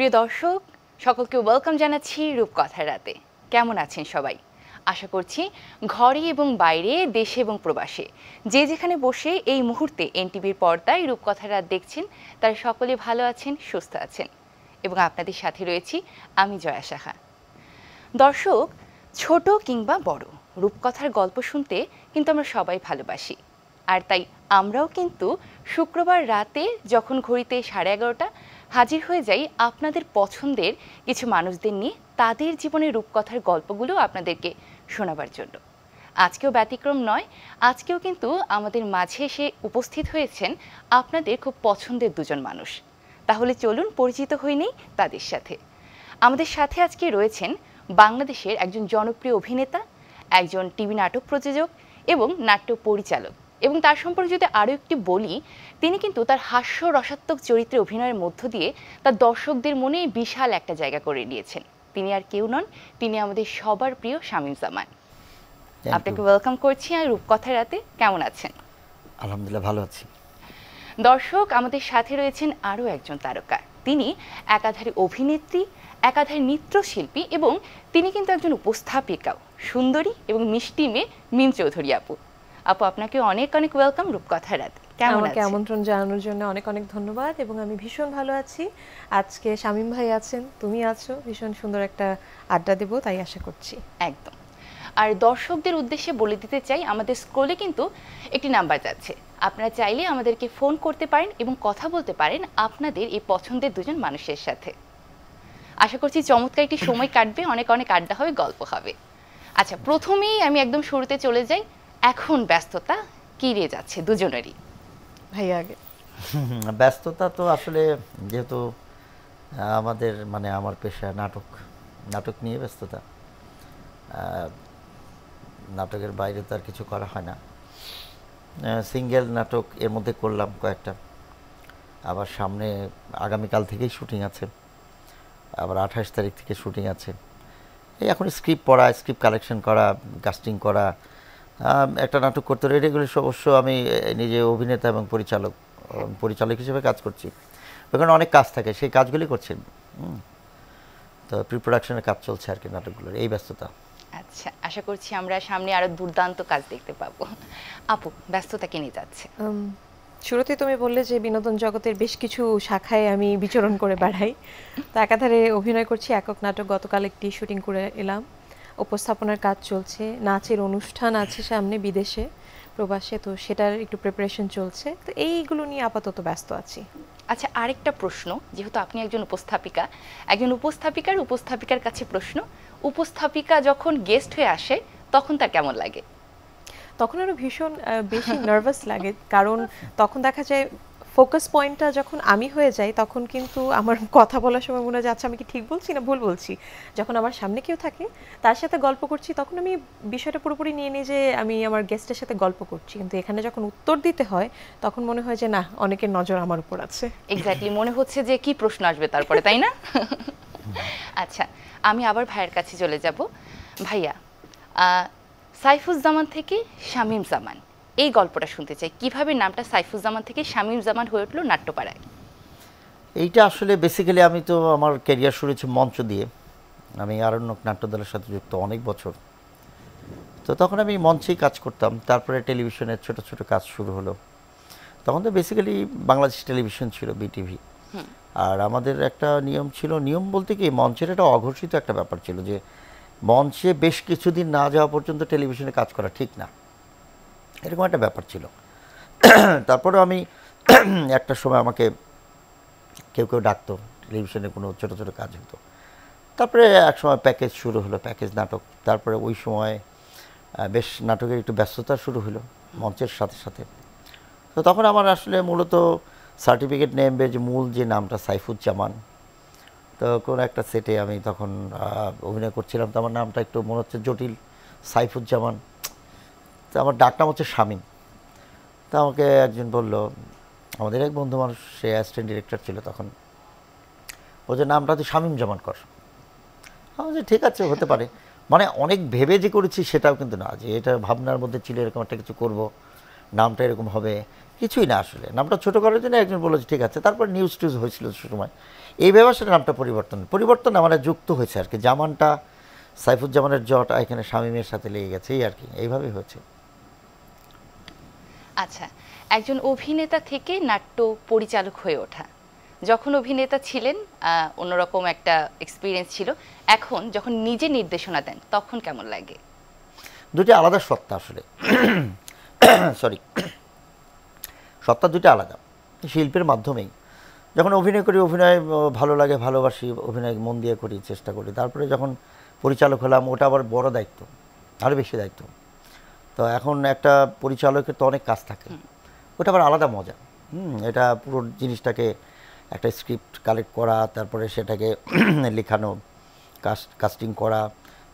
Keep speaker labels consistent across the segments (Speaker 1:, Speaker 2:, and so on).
Speaker 1: প্রিয় দর্শক সকলকে ওয়েলকাম জানাচ্ছি রূপকথার রাতে। কেমন আছেন সবাই? আশা করছি ঘরে এবং বাইরে, দেশে এবং প্রবাসে যে যেখানে বসে এই মুহূর্তে এনটিভির পর্দায় রূপকথার রাত দেখছেন তারা সকলে ভালো আছেন, সুস্থ আছেন এবং আপনাদের সাথে রয়েছি আমি জয়া সাহা। দর্শক, ছোট কিংবা বড় রূপকথার গল্প শুনতে কিন্তু আমরা সবাই ভালোবাসি। আর তাই আমরাও কিন্তু শুক্রবার রাতে যখন ঘড়িতে 11:30 হাজির হয়ে যাই আপনাদের পছন্দের কিছু মানুষদের নিয়ে তাদের জীবনের রূপকথার গল্পগুলো আপনাদেরকে শোনাবার জন্য। আজকেও ব্যতিক্রম নয়, আজকেও কিন্তু আমাদের মাঝে এসে উপস্থিত হয়েছেন আপনাদের খুব পছন্দের দুজন মানুষ। তাহলে চলুন পরিচিত হয়ে নেই তাদের সাথে। আমাদের সাথে আজকে রয়েছেন বাংলাদেশের একজন জনপ্রিয় অভিনেতা, একজন টিভি নাটক প্রযোজক এবং নাট্য পরিচালক। এবং তার সম্পর্কে যদি আরও একটি বলি, তিনি কিন্তু তার হাস্য রসাত্মক চরিত্রে অভিনয়ের মধ্য দিয়ে তার দর্শকদের মনে বিশাল একটা জায়গা করে নিয়েছেন। তিনি আর কেউ নন, তিনি আমাদের সবার প্রিয় শামীম জামান। আপনাকে ওয়েলকাম করছি আর রূপকথার রাতে। কেমন আছেন?
Speaker 2: আলহামদুলিল্লাহ, ভালো আছি।
Speaker 1: দর্শক, আমাদের সাথে রয়েছেন আরও একজন তারকা। তিনি একাধারে অভিনেত্রী, একাধারে নৃত্যশিল্পী এবং তিনি কিন্তু একজন উপস্থাপিকাও। সুন্দরী এবং মিষ্টি মেয়ে মিম চৌধুরী আপু। আপু, আপনাকে অনেক অনেক ওয়েলকাম রূপকথার রাতে। কেমন
Speaker 3: আমাকে
Speaker 1: আছেন?
Speaker 3: আমন্ত্রণ জানানোর জন্য অনেক অনেক ধন্যবাদ এবং আমি ভীষণ ভালো আছি। আজকে শামীম ভাই আছেন, তুমি আছো, ভীষণ সুন্দর একটা আড্ডা দেব তাই আশা করছি।
Speaker 1: একদম। আর দর্শকদের উদ্দেশ্যে বলে দিতে চাই, আমাদের স্ক্রলে কিন্তু একটি নাম্বার যাচ্ছে, আপনারা চাইলে আমাদেরকে ফোন করতে পারেন এবং কথা বলতে পারেন আপনাদের এই পছন্দের দুজন মানুষের সাথে। আশা করছি চমৎকার একটি সময় কাটবে, অনেক অনেক আড্ডা হবে, গল্প হবে। আচ্ছা, প্রথমেই আমি একদম শুরুতে চলে যাই, এখন ব্যস্ততা কি রে যাচ্ছে দুজনেরই?
Speaker 3: ভাইয়া আগে।
Speaker 2: ব্যস্ততা তো আসলে যেহেতু আমাদের আমার পেশা নাটক নিয়ে ব্যস্ততা। নাটকের বাইরে তো আর কিছু করা হয় না। সিঙ্গেল নাটক এর মধ্যে করলাম কয়েকটা, আবার সামনে আগামীকাল থেকেই শুটিং আছে, আবার 28 তারিখ থেকে শুটিং আছে। এই এখন স্ক্রিপ্ট পড়া, স্ক্রিপ্ট কালেকশন করা, কাস্টিং করা, একটা নাটক করতে হলে এগুলো অবশ্য আমি নিজে অভিনেতা এবং পরিচালক হিসেবে কাজ করছি, ওখানে অনেক কাজ থাকে, সেই কাজগুলি করছি। তো প্রি প্রোডাকশনের কাজ চলছে আর কি নাটকগুলোর, এই ব্যস্ততা।
Speaker 1: আচ্ছা, আশা করছি আমরা সামনে আরো দুর্দান্ত কাজ দেখতে পাবো। আপু, ব্যস্ততা কি নিয়ে যাচ্ছে?
Speaker 3: শুরুতে তুমি বললে যে বিনোদন জগতের বেশ কিছু শাখায় আমি বিচরণ করে বেড়াই। তো একাধারে অভিনয় করছি, একক নাটক গতকাল একটি শুটিং করে এলাম, উপস্থাপনার কাজ চলছে, নাচের অনুষ্ঠান আছে সামনে বিদেশে প্রবাসে, তো সেটার একটু প্রিপারেশন চলছে। তো এইগুলো নিয়ে আপাতত ব্যস্ত আছি।
Speaker 1: আচ্ছা, আরেকটা প্রশ্ন, যেহেতু আপনি একজন উপস্থাপিকা, একজন উপস্থাপিকার কাছে প্রশ্ন, উপস্থাপিকা যখন গেস্ট হয়ে আসে তখন তার কেমন লাগে?
Speaker 3: তখন আরও ভীষণ বেশি নার্ভাস লাগে, কারণ তখন দেখা যায় ফোকাস পয়েন্টটা যখন আমি হয়ে যাই তখন কিন্তু আমার কথা বলার সময় মনে হয় আচ্ছা আমি কি ঠিক বলছি না ভুল বলছি। যখন আমার সামনে কেউ থাকে তার সাথে গল্প করছি তখন আমি বিষয়টা পুরোপুরি নিয়ে নিই যে আমি আমার গেস্টের সাথে গল্প করছি, কিন্তু এখানে যখন উত্তর দিতে হয় তখন মনে হয় যে না, অনেকের নজর আমার উপর আছে।
Speaker 1: এক্স্যাক্টলি, মনে হচ্ছে যে কি প্রশ্ন আসবে তারপরে, তাই না? আচ্ছা, আমি আবার ভাইয়ের কাছে চলে যাব। ভাইয়া, সাইফুজ্জামান থেকে শামীম জামান, এই গল্পটা শুনতে চাই। কিভাবে নামটা সাইফুজ্জামান থেকে শামীম জামান হয়ে উঠলো নাট্যপাড়ায়?
Speaker 2: এইটা আসলে বেসিক্যালি আমি তো আমার ক্যারিয়ার শুরু হয়েছে মঞ্চ দিয়ে। আমি আরণ্যক নাট্যদলের সাথে যুক্ত অনেক বছর, তো তখন আমি মঞ্চেই কাজ করতাম। তারপরে টেলিভিশনের ছোট ছোট কাজ শুরু হলো। তখন তো বেসিক্যালি বাংলাদেশ টেলিভিশন ছিল, বিটিভি। আর আমাদের একটা নিয়ম ছিল, নিয়ম বলতে কি মঞ্চের একটা অঘোষিত একটা ব্যাপার ছিল যে মঞ্চে বেশ কিছুদিন না যাওয়া পর্যন্ত টেলিভিশনে কাজ করা ঠিক না, এরকম একটা ব্যাপার ছিল। তারপরেও আমি একটা সময় আমাকে কেউ কেউ ডাকতো, টেলিভিশনে কোনো ছোটো ছোটো কাজ হতো। তারপরে এক সময় প্যাকেজ শুরু হলো, প্যাকেজ নাটক। তারপরে ওই সময় বেশ নাটকের একটু ব্যস্ততা শুরু হলো মঞ্চের সাথে সাথে। তো তখন আমার আসলে মূলত সার্টিফিকেট নেমবে যে মূল যে নামটা সাইফুজ্জামান। তো কোনো একটা সেটে আমি তখন অভিনয় করছিলাম, তো আমার নামটা একটু মনে হচ্ছে জটিল, সাইফুজ্জামান। তো আমার ডাকনাম হচ্ছে শামীম। তো আমাকে একজন বলল, আমাদের এক বন্ধু মানুষ, সে অ্যাসিস্ট্যান্ট ডিরেক্টর ছিল তখন, ও যে নামটা তুই শামীম জামান কর। আমি যে ঠিক আছে, হতে পারে। অনেক ভেবে যে করেছি সেটাও কিন্তু না, যে এটা ভাবনার মধ্যে ছিল এরকম একটা কিছু করব, নামটা এরকম হবে, কিছুই না আসলে, নামটা ছোট করার জন্য একজন বলেছে ঠিক আছে, তারপর নিউজ টিউজ হয়েছিল সে সময়, এই ব্যবসার নামটা পরিবর্তন না মানে যুক্ত হয়েছে আর কি, জামানটা সাইফুজ্জামানের জট এখানে শামীমের সাথে লেগে গেছে এই আর কি, এইভাবেই হয়েছে।
Speaker 1: আচ্ছা, একজন অভিনেতা থেকে নাট্য পরিচালক হয়ে ওঠা, যখন অভিনেতা ছিলেন অন্যরকম একটা এক্সপিরিয়েন্স ছিল, এখন যখন নিজে নির্দেশনা দেন তখন কেমন লাগে?
Speaker 2: দুটি আলাদা সত্তা আসলে, সরি, সত্তা দুটো আলাদা। শিল্পের মাধ্যমেই যখন অভিনয় করি, অভিনয় ভালো লাগে, ভালোবাসি, অভিনয় মন দিয়ে করি, চেষ্টা করি। তারপরে যখন পরিচালক হলাম, ওটা আবার বড় দায়িত্ব, আরও বেশি দায়িত্ব। তো এখন একটা পরিচালকের তো অনেক কাজ থাকে, ওটা আবার আলাদা মজা। এটা পুরো জিনিসটাকে একটা স্ক্রিপ্ট কালেক্ট করা, তারপরে সেটাকে লেখানো, কাস্টিং করা,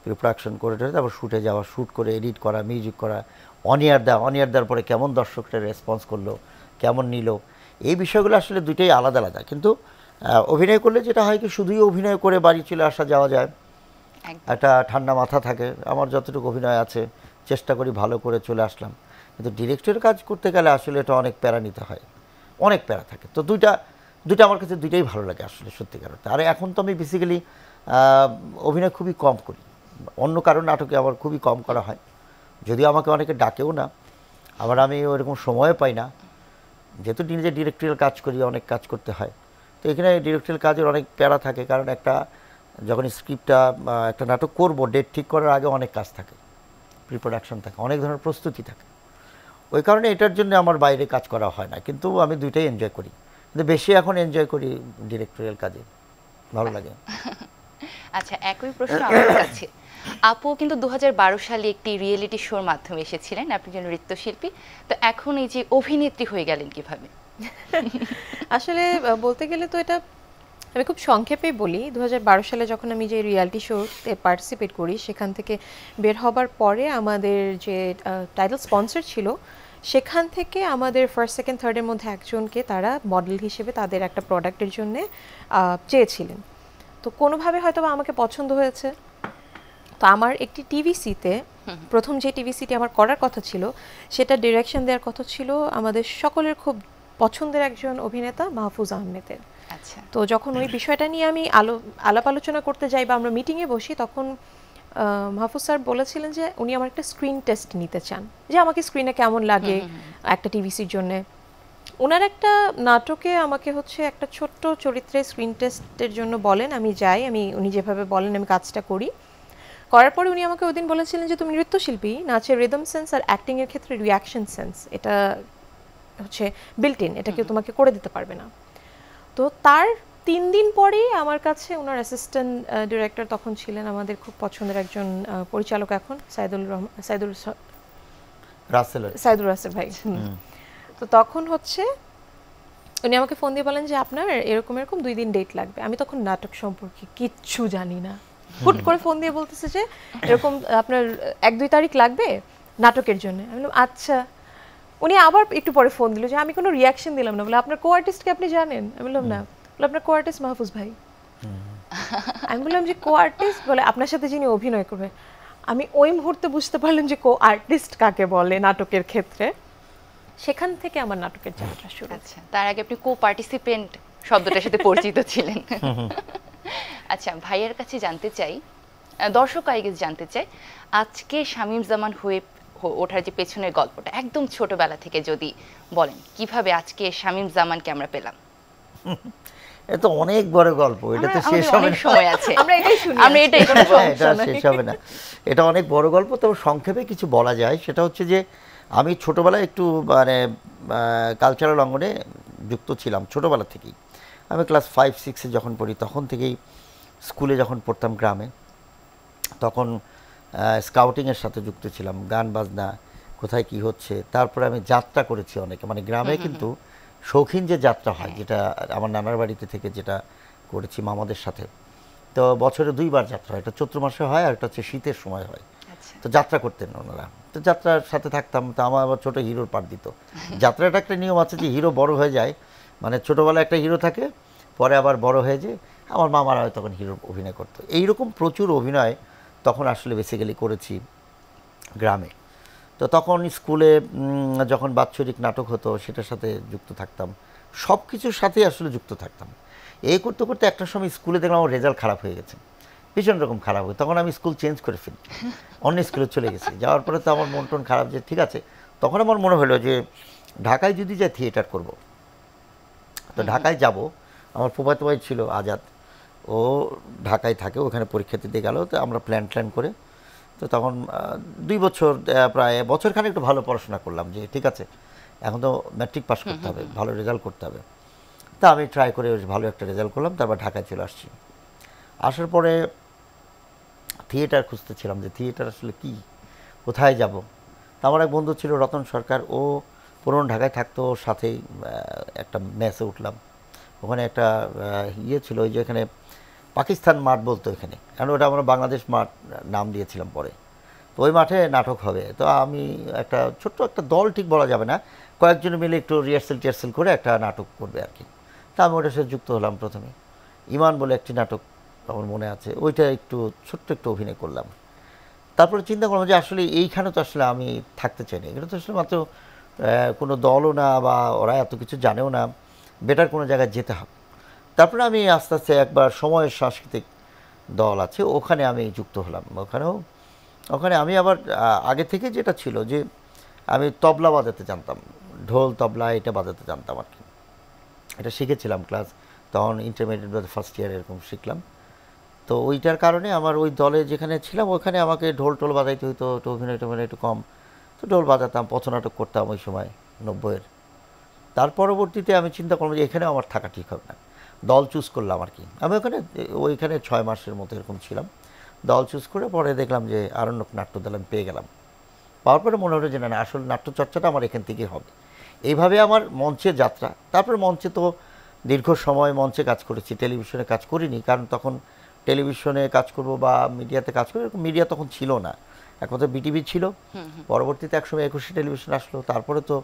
Speaker 2: প্রিপ্রোডাকশন করে তারপর শ্যুটে যাওয়া, শ্যুট করে এডিট করা, মিউজিক করা, অনিয়ার দেওয়ার পরে কেমন দর্শকরা রেসপন্স করলো, কেমন নিল, এই বিষয়গুলো আসলে দুটোই আলাদা আলাদা। কিন্তু অভিনয় করলে যেটা হয় কি, শুধুই অভিনয় করে বাড়ি চলে আসা যাওয়া যায়, একটা ঠান্ডা মাথা থাকে। আমার যতটুকু অভিনয় আছে চেষ্টা করি ভালো করে চলে আসলাম। কিন্তু ডিরেক্টরের কাজ করতে গেলে আসলে এটা অনেক প্যারা নিতে হয়, অনেক প্যারা থাকে। তো দুইটা আমার কাছে দুইটাই ভালো লাগে আসলে সত্যিকার অর্থে। আর এখন তো আমি বেসিক্যালি অভিনয় খুবই কম করি, অন্য কারো নাটকে আমার খুবই কম করা হয়, যদিও আমাকে অনেকে ডাকেও না, আবার আমি ওরকম সময় পাই না, যেহেতু নিজে ডিরেক্টরিয়াল কাজ করি, অনেক কাজ করতে হয়। তো এখানে ডিরেক্টরিয়াল কাজের অনেক প্যারা থাকে, কারণ একটা যখন স্ক্রিপ্টটা একটা নাটক করব, ডেট ঠিক করার আগে অনেক কাজ থাকে, প্রিপ্রোডাকশন থাকে, অনেক ধরনের প্রস্তুতি থাকে। ওই কারণে এটার জন্য আমার বাইরে কাজ করা হয় না, কিন্তু আমি দুইটাই এনজয় করি, কিন্তু বেশি এখন এনজয় করি ডিরেক্টরিয়াল কাজে, ভালো লাগে।
Speaker 1: আচ্ছা, একই প্রশ্ন আপনার কাছে। আপু কিন্তু 2012 সালে একটি রিয়েলিটি শোর মাধ্যমে এসেছিলেন, আপনি একজন নৃত্যশিল্পী, তো এখন এই যে অভিনেত্রী হয়ে গেলেন কিভাবে?
Speaker 3: আসলে বলতে গেলে তো এটা আমি খুব সংক্ষেপে বলি। 2012 সালে যখন আমি যে রিয়ালিটি শোতে পার্টিসিপেট করি, সেখান থেকে বের হবার পরে আমাদের যে টাইটেল স্পন্সর ছিল, সেখান থেকে আমাদের ফার্স্ট সেকেন্ড থার্ডের মধ্যে একজনকে তারা মডেল হিসেবে তাদের একটা প্রোডাক্টের জন্য চেয়েছিলেন। তো কোনোভাবে হয়তো আমাকে পছন্দ হয়েছে। তো আমার একটি টিভিসিতে, প্রথম যে টিভিসিটি আমার করার কথা ছিল, সেটা ডিরেকশন দেওয়ার কথা ছিল আমাদের সকলের খুব পছন্দের একজন অভিনেতা মাহফুজ আহমেদের।
Speaker 1: আচ্ছা,
Speaker 3: তো যখন ওই বিষয়টা নিয়ে আমি আলাপ আলোচনা করতে যাই বা আমরা মিটিংয়ে বসি, তখন মাহফুজ স্যার বলেছিলেন যে উনি আমার একটা স্ক্রিন টেস্ট নিতে চান, যে আমাকে স্ক্রিনে কেমন লাগে একটা টিভিসির জন্যে। ওনার একটা নাটকে আমাকে হচ্ছে একটা ছোট্ট চরিত্রে স্ক্রিন টেস্টের জন্য বলেন, আমি যাই, উনি যেভাবে বলেন আমি কাজটা করি। করার পরে উনি আমাকে ওদিন বলেছিলেন যে তুমি নৃত্যশিল্পী, নাচের রিদম সেন্স আর অ্যাক্টিংয়ের ক্ষেত্রে রিয়াকশন সেন্স এটা হচ্ছে বিল্ট ইন, এটা কেউ তোমাকে করে দিতে পারবে না। তো তার 3 দিন পরেই আমার কাছে ওনার অ্যাসিস্ট্যান্ট ডিরেক্টর তখন ছিলেন আমাদের খুব পছন্দের একজন পরিচালক, এখন সাইদুর রাসেল ভাই। তো তখন হচ্ছে উনি আমাকে ফোন দিয়ে বলেন যে আপনার এরকম 2 দিন ডেট লাগবে। আমি তখন নাটক সম্পর্কে কিচ্ছু জানি না, হুট করে ফোন দিয়ে বলতেছে যে এরকম আপনার 1-2 তারিখ লাগবে নাটকের জন্য। আমি বললাম আচ্ছা। উনি আবার একটু পরে ফোন দিল, যে আমি কোনো রিয়াকশন দিলাম না, বলে আপনার কো আর্টিস্টকে আপনি জানেন? আমি বললাম না। বলে আপনার কো আর্টিস্ট মাহফুজ ভাই। আমি বললাম যে কো আর্টিস্ট? বলে আপনার সাথে যিনি অভিনয় করবে। আমি ওই মুহূর্তে বুঝতে পারলাম যে কো আর্টিস্ট কাকে বলে নাটকের ক্ষেত্রে। সেখান থেকে আমার নাটকের যাত্রা শুরু।
Speaker 1: আচ্ছা, তার আগে আপনি কো পার্টিসিপেন্ট শব্দটার সাথে পরিচিত ছিলেন। আচ্ছা, ভাইয়ের কাছে জানতে চাই, দর্শক আগে জানতে চাই, আজকে শামীম জামান হয়ে ওঠার যে পেছনের গল্পটা একদম ছোটবেলা থেকে যদি বলেন, কিভাবে আজকে শামীম জামানকে আমরা পেলাম?
Speaker 2: এটা অনেক বড় গল্প, এটা তো শেষ হবে না,
Speaker 1: সময় আছে,
Speaker 3: আমরা এটাই শুনি,
Speaker 2: এটা শেষ হবে না, এটা অনেক বড় গল্প। তবে সংক্ষেপে কিছু বলা যায়, সেটা হচ্ছে যে আমি ছোটবেলায় একটু মানে কালচারাল অঙ্গনে যুক্ত ছিলাম ছোটবেলা থেকেই। আমি ক্লাস 5-6-এ যখন পড়ি, তখন থেকেই স্কুলে যখন পড়তাম গ্রামে, তখন স্কাউটিংয়ের সাথে যুক্ত ছিলাম, গান বাজনা কোথায় কি হচ্ছে। তারপরে আমি যাত্রা করেছি অনেকে, মানে গ্রামে কিন্তু শৌখিন যে যাত্রা হয়, যেটা আমার নানার বাড়িতে থেকে যেটা করেছি মামাদের সাথে, তো বছরে 2 বার যাত্রা হয়, একটা চৈত্র মাসে হয় আর একটা হচ্ছে শীতের সময় হয়। তো যাত্রা করতেন ওনারা, তো যাত্রার সাথে থাকতাম। তো আমার আবার ছোটো হিরোর পাঠ দিত। যাত্রাটা একটা নিয়ম আছে যে হিরো বড় হয়ে যায়, মানে ছোটোবেলায় একটা হিরো থাকে, পরে আবার বড় হয়ে যায়। আমার মামারা হয় তখন হিরোর অভিনয় করতো। এইরকম প্রচুর অভিনয় তখন আসলে বেসিক্যালি করেছি গ্রামে। তো তো তখন স্কুলে যখন বাৎসরিক নাটক হতো সেটার সাথে যুক্ত থাকতাম, সব কিছুর সাথেই আসলে যুক্ত থাকতাম। এই করতে করতে একটা সময় স্কুলে দেখলাম আমার রেজাল্ট খারাপ হয়ে গেছে, ভীষণ রকম খারাপ হয়ে, তখন আমি স্কুল চেঞ্জ করে ফেলি, অন্য স্কুলে চলে গেছি। যাওয়ার পরে তো আমার মন টন খারাপ, যে ঠিক আছে, তখন আমার মনে হলো যে ঢাকায় যদি যাই থিয়েটার করব। তো ঢাকায় যাব, আমার ফুফাতো ভাই ছিল আজাদ, ও ঢাকায় থাকে, ওখানে পরীক্ষা দিতে গেল। তো আমরা প্ল্যান করে, তো তখন 2 বছর প্রায় বছরখানে একটু ভালো পড়াশোনা করলাম, যে ঠিক আছে এখন তো ম্যাট্রিক পাস করতে হবে, ভালো রেজাল্ট করতে হবে। তা আমি ট্রাই করে ভালো একটা রেজাল্ট করলাম, তারপর ঢাকায় চলে আসছি। আসার পরে থিয়েটার খুঁজতেছিলাম, যে থিয়েটার আসলে কি, কোথায় যাব। তা আমার এক বন্ধু ছিল রতন সরকার, ও পুরনো ঢাকায় থাকতো, ওর সাথেই একটা মেসে উঠলাম। ওখানে একটা ইয়ে ছিল, ওই যে এখানে পাকিস্তান মাঠ বলতো এখানে, কারণ ওটা আমরা বাংলাদেশ মাঠ নাম দিয়েছিলাম পরে। তো ওই মাঠে নাটক হবে। তো আমি একটা ছোট্ট একটা দল, ঠিক বলা যাবে না, কয়েকজন মিলে একটু রিহার্সেল করে একটা নাটক করবে আর কি। তা আমি ওটার সাথে যুক্ত হলাম প্রথমে। ইমান বলে একটি নাটক আমার মনে আছে, ওইটা একটু ছোট্ট একটু অভিনয় করলাম। তারপরে চিন্তা করলাম যে আসলে এইখানে তো আসলে আমি থাকতে চাই না, এখানে তো আসলে মাত্র কোনো দলও না, বা ওরা এত কিছু জানেও না, বেটার কোনো জায়গায় যেতে হবে। তারপরে আমি আস্তে আস্তে একবার সময়ের সাংস্কৃতিক দল আছে, ওখানে আমি যুক্ত হলাম। ওখানে আমি আবার আগে থেকে যেটা ছিল যে আমি তবলা বাজাতে জানতাম, ঢোল তবলা এটা বাজাতে জানতাম আর কি। এটা শিখেছিলাম ক্লাস, তখন ইন্টারমিডিয়েট বা ফার্স্ট ইয়ার এরকম শিখলাম। তো ওইটার কারণে আমার ওই দলে যেখানে ছিলাম ওখানে আমাকে ঢোল টোল বাজাইতে হইতো, একটু অভিনয় টভিনয় একটু কম, তো ঢোল বাজাতাম, পথনাটক করতাম ওই সময় 90-এর। তার পরবর্তীতে আমি চিন্তা করলাম যে এখানে আমার থাকা ঠিক হবে না, দল চুজ করলাম আর কি। আমি ওইখানে 6 মাসের মতো এরকম ছিলাম। দল চুজ করে পরে দেখলাম যে আরণ্যক নাট্যদল আমি পেয়ে গেলাম। পাওয়ার পরে মনে হলো যে না, আসল নাট্যচর্চাটা আমার এখান থেকেই হবে। এইভাবে আমার মঞ্চের যাত্রা। তারপরে মঞ্চে তো দীর্ঘ সময় মঞ্চে কাজ করেছি, টেলিভিশনে কাজ করিনি, কারণ তখন টেলিভিশনে কাজ করব বা মিডিয়াতে কাজ করবো এরকম মিডিয়া তখন ছিল না, একমাত্র বিটিভি ছিল। পরবর্তীতে একসময় 21 টেলিভিশন আসলো, তারপরে তো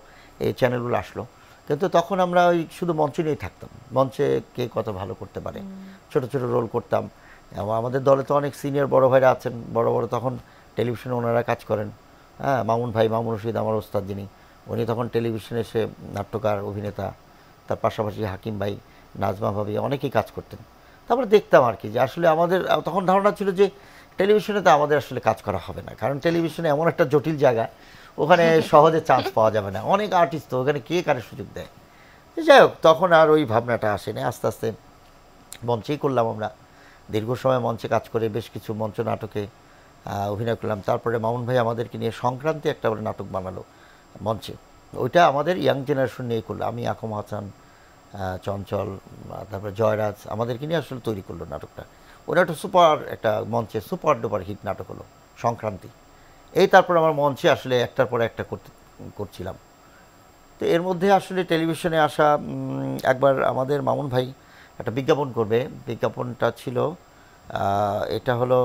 Speaker 2: এই চ্যানেলগুলো আসলো। কিন্তু তখন আমরা ওই শুধু মঞ্চে নিয়েই থাকতাম, মঞ্চে কে কত ভালো করতে পারে, ছোট ছোট রোল করতাম। আমাদের দলে তো অনেক সিনিয়র বড় ভাইরা আছেন, বড় বড় তখন টেলিভিশনে ওনারা কাজ করেন। হ্যাঁ, মামুন রশিদ আমার ওস্তাদ, যিনি, উনি তখন টেলিভিশনে এসে নাট্যকার, অভিনেতা। তার পাশাপাশি হাকিম ভাই, নাজমা ভাবি, অনেকেই কাজ করতেন। তারপরে দেখতাম আর কি যে আসলে আমাদের তখন ধারণা ছিল যে টেলিভিশনে তো আমাদের আসলে কাজ করা হবে না, কারণ টেলিভিশনে এমন একটা জটিল জায়গা, ওখানে সহজে চান্স পাওয়া যাবে না, অনেক আর্টিস্ট, তো ওখানে কে কারে সুযোগ দেয়। যাই হোক, তখন আর ওই ভাবনাটা আসেনি। আস্তে আস্তে মঞ্চেই করলাম আমরা, দীর্ঘ সময় মঞ্চে কাজ করে বেশ কিছু মঞ্চ নাটকে অভিনয় করলাম। তারপরে মামুন ভাই আমাদেরকে নিয়ে সংক্রান্তি একটা নাটক বানালো মঞ্চে, ওইটা আমাদের ইয়াং জেনারেশন নিয়ে করলো। আমি আকম হাসান, চঞ্চল, তারপরে জয়রাজ, আমাদেরকে নিয়ে আসলে তৈরি করলো নাটকটা। ওটা একটা সুপার, একটা মঞ্চে সুপার ডুপার হিট নাটক হলো সংক্রান্তি। এই তারপর আমার মঞ্চে আসলে একটার পর একটা করছিলাম। তো এর মধ্যে আসলে টেলিভিশনে আসা, একবার আমাদের মামুন ভাই একটা বিজ্ঞাপন করবে, বিজ্ঞাপনটা ছিল এটা হলো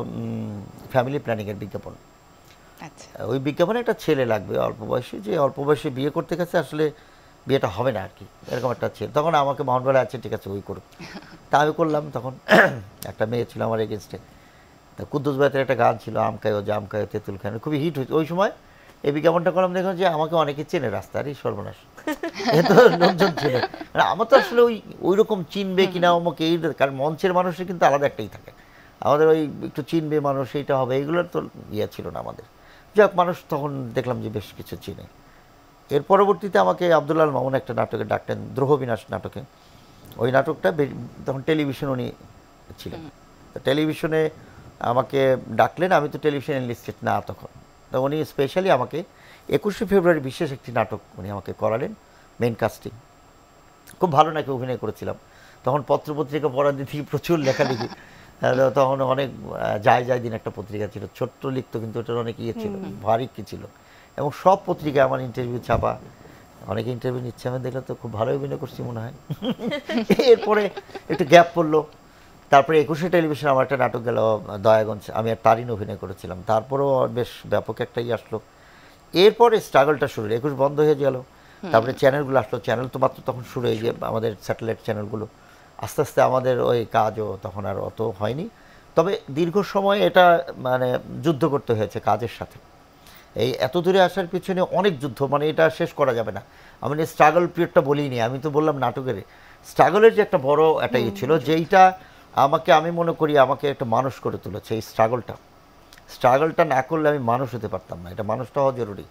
Speaker 2: ফ্যামিলি প্ল্যানিংয়ের বিজ্ঞাপন।
Speaker 1: আচ্ছা,
Speaker 2: ওই বিজ্ঞাপনে একটা ছেলে লাগবে অল্প বয়সী, যে অল্প বয়সে বিয়ে করতে গেছে, আসলে বিয়েটা হবে না আর কি, এরকম একটা ছেলে। তখন আমাকে মামুন বলে, আছে ঠিক আছে ওই করুক। তা আমি করলাম। তখন একটা মেয়ে ছিল আমার এগেনস্টে, তা কুদ্দুস ভাইয়ের একটা গান ছিল, আমকায়ো জামকায়ো তেঁতুল খায়, খুবই হিট হয়েছে ওই সময়। এই বিজ্ঞাপনটা করলাম, দেখলাম যে আমাকে অনেকে চেনে রাস্তার, এই সর্বনাশ, এত লোকজন ছিল। আমার তো আসলে ওই রকম চিনবে কিনা আমাকে, এই কারণ মঞ্চের মানুষের কিন্তু আলাদা একটাই থাকে, আমাদের ওই একটু চিনবে মানুষ, এইটা হবে, এইগুলোর তো ইয়ে ছিল না আমাদের। যাক, মানুষ তখন দেখলাম যে বেশ কিছু চিনে। এর পরবর্তীতে আমাকে আব্দুল্লাহ মামুন একটা নাটকে ডাকতেন, দ্রোহবিনাশ নাটকে। ওই নাটকটা তখন টেলিভিশন উনি ছিলেন, তো টেলিভিশনে আমাকে ডাকলেন। আমি তো টেলিভিশন এনলিস্টেড না তখন, তো উনি স্পেশালি আমাকে 21শে ফেব্রুয়ারি বিশেষ একটি নাটক উনি আমাকে করালেন, মেইন কাস্টিং। খুব ভালো নাকি অভিনয় করেছিলাম। তখন পত্রপত্রিকা পড়ার দিক থেকে প্রচুর লেখালেখি, তখন অনেক যায় দিন একটা পত্রিকা ছিল, ছোট্ট লিখতো, কিন্তু ওটার অনেক ইয়ে ছিল, ভারী কি ছিল, এবং সব পত্রিকায় আমার ইন্টারভিউ ছাপা, অনেকে ইন্টারভিউ নিচ্ছে। আমি দেখলাম তো খুব ভালো অভিনয় করছি মনে হয়। এরপরে একটু গ্যাপ পড়লো। তারপরে 21শে টেলিভিশন আমার একটা নাটক গেল দয়াগঞ্জ, আমি আর তারিন অভিনয় করেছিলাম, তারপরেও বেশ ব্যাপক একটা আসলো। এরপরে স্ট্রাগলটা শুরু, 21 বন্ধ হয়ে গেল। তারপরে চ্যানেলগুলো আসলো, চ্যানেল তো মাত্র তখন শুরু হয়ে গিয়ে আমাদের স্যাটেলাইট চ্যানেলগুলো, আস্তে আস্তে আমাদের ওই কাজও তখন আর অত হয়নি। তবে দীর্ঘ সময় এটা মানে যুদ্ধ করতে হয়েছে কাজের সাথে, এই এত দূরে আসার পিছনে অনেক যুদ্ধ, মানে এটা শেষ করা যাবে না। আমি স্ট্রাগল পিরিয়ডটা বলিনি, আমি তো বললাম নাটকের স্ট্রাগলের যে একটা বড় একটা ইয়ে ছিল, যেইটা আমাকে, আমি মনে করি আমাকে একটা মানুষ করে তুলেছে। এই স্ট্রাগলটা না করলে আমি মানুষ হতে পারতাম না। এটা মানুষটা হওয়া জরুরি।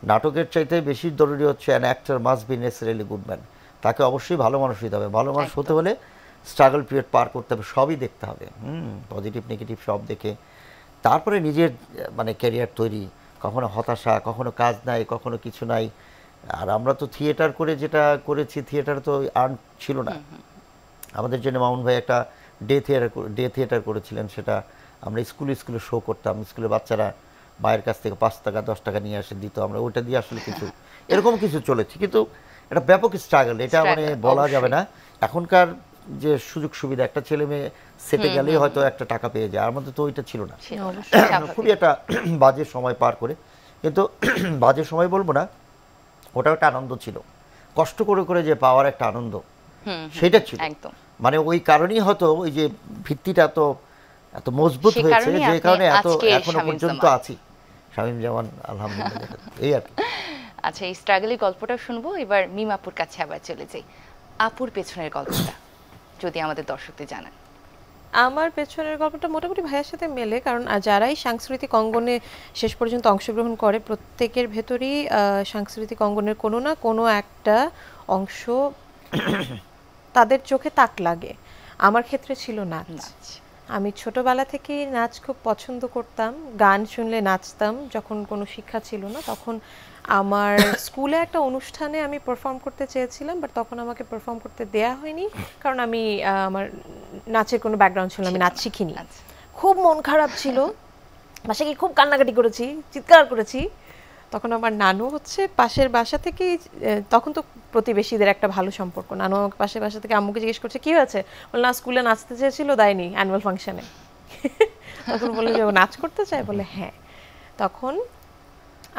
Speaker 2: নাটকের চাইতে বেশি জরুরি হচ্ছে an actor must be necessarily good man. তাকে অবশ্যই ভালো মানুষ হতে হবে। ভালো মানুষ হতে হলে স্ট্রাগল পিরিয়ড পার করতে হবে, সবই দেখতে হবে, পজিটিভ নেগেটিভ সব দেখে তারপরে নিজের মানে ক্যারিয়ার তৈরি। কখনো হতাশা, কখনো কাজ নাই, কখনো কিছু নাই। আর আমরা তো থিয়েটার করে যেটা করেছি, থিয়েটার তো আর্ন ছিল না আমাদের জন্য। মামুন ভাই একটা ডে থিয়েটার করেছিলেন, সেটা আমরা স্কুলে শো করতাম। স্কুলের বাচ্চারা মায়ের কাছ থেকে 5 টাকা 10 টাকা নিয়ে এসে দিত, আমরা ওইটা দিয়ে আসলে কিছু এরকম কিছু চলেছে। কিন্তু এটা ব্যাপক স্ট্রাগল, এটা মানে বলা যাবে না। এখনকার যে সুযোগ সুবিধা, একটা ছেলে মেয়ে সেটে গেলেই হয়তো একটা টাকা পেয়ে যায়, আমাদের তো ওইটা ছিল না। খুবই একটা বাজে সময় পার করে, কিন্তু বাজে সময় বলবো না, ওটাও একটা আনন্দ ছিল। কষ্ট করে করে যে পাওয়ার একটা আনন্দ, সেটা ছিল। মানে ওই কারণেই হয়তো ওই যে ভিত্তিটা তো এত মজবুত হয়েছে, যে কারণে এত এখনো পর্যন্ত আছি। শামীম জামান আলহামদুলিল্লাহ, এই আর কি।
Speaker 1: আচ্ছা, এই স্ট্রাগলের গল্পটা শুনবো। এবার মিমাপুর কাছে আবার চলে যাই। আপুর পেছনের গল্পটা যদি আমাদের দর্শকদের জানান।
Speaker 3: আমার পেছনের গল্পটা মোটামুটি ভাইয়ের সাথে মেলে, কারণ যারাই সাংস্কৃতিক অঙ্গনে শেষ পর্যন্ত অংশগ্রহণ করে, প্রত্যেকের ভেতরেই সাংস্কৃতিক অঙ্গনের কোনো না কোনো একটা অংশ তাদের চোখে তাক লাগে। আমার ক্ষেত্রে ছিল নাচ। আমি ছোটবেলা থেকেই নাচ খুব পছন্দ করতাম, গান শুনলে নাচতাম। যখন কোনো শিক্ষা ছিল না, তখন আমার স্কুলে একটা অনুষ্ঠানে আমি পারফর্ম করতে চেয়েছিলাম, বাট তখন আমাকে পারফর্ম করতে দেয়া হয়নি, কারণ আমি আমার নাচের কোনো ব্যাকগ্রাউন্ড ছিল না, আমি নাচ শিখিনি। খুব মন খারাপ ছিল, বাসায় গিয়ে খুব কান্নাকাটি করেছি, চিৎকার করেছি। তখন আমার নানু হচ্ছে পাশের বাসা থেকেই, তখন তো প্রতিবেশীদের একটা ভালো সম্পর্ক, নানু আমাকে পাশের বাসা থেকে আম্মুকে জিজ্ঞেস করছে কি হয়েছে, বলে না স্কুলে নাচতে চেয়েছিল দেয়নি অ্যানুয়াল ফাংশনে। তখন বললো যে ও নাচ করতে চায়, বলে হ্যাঁ। তখন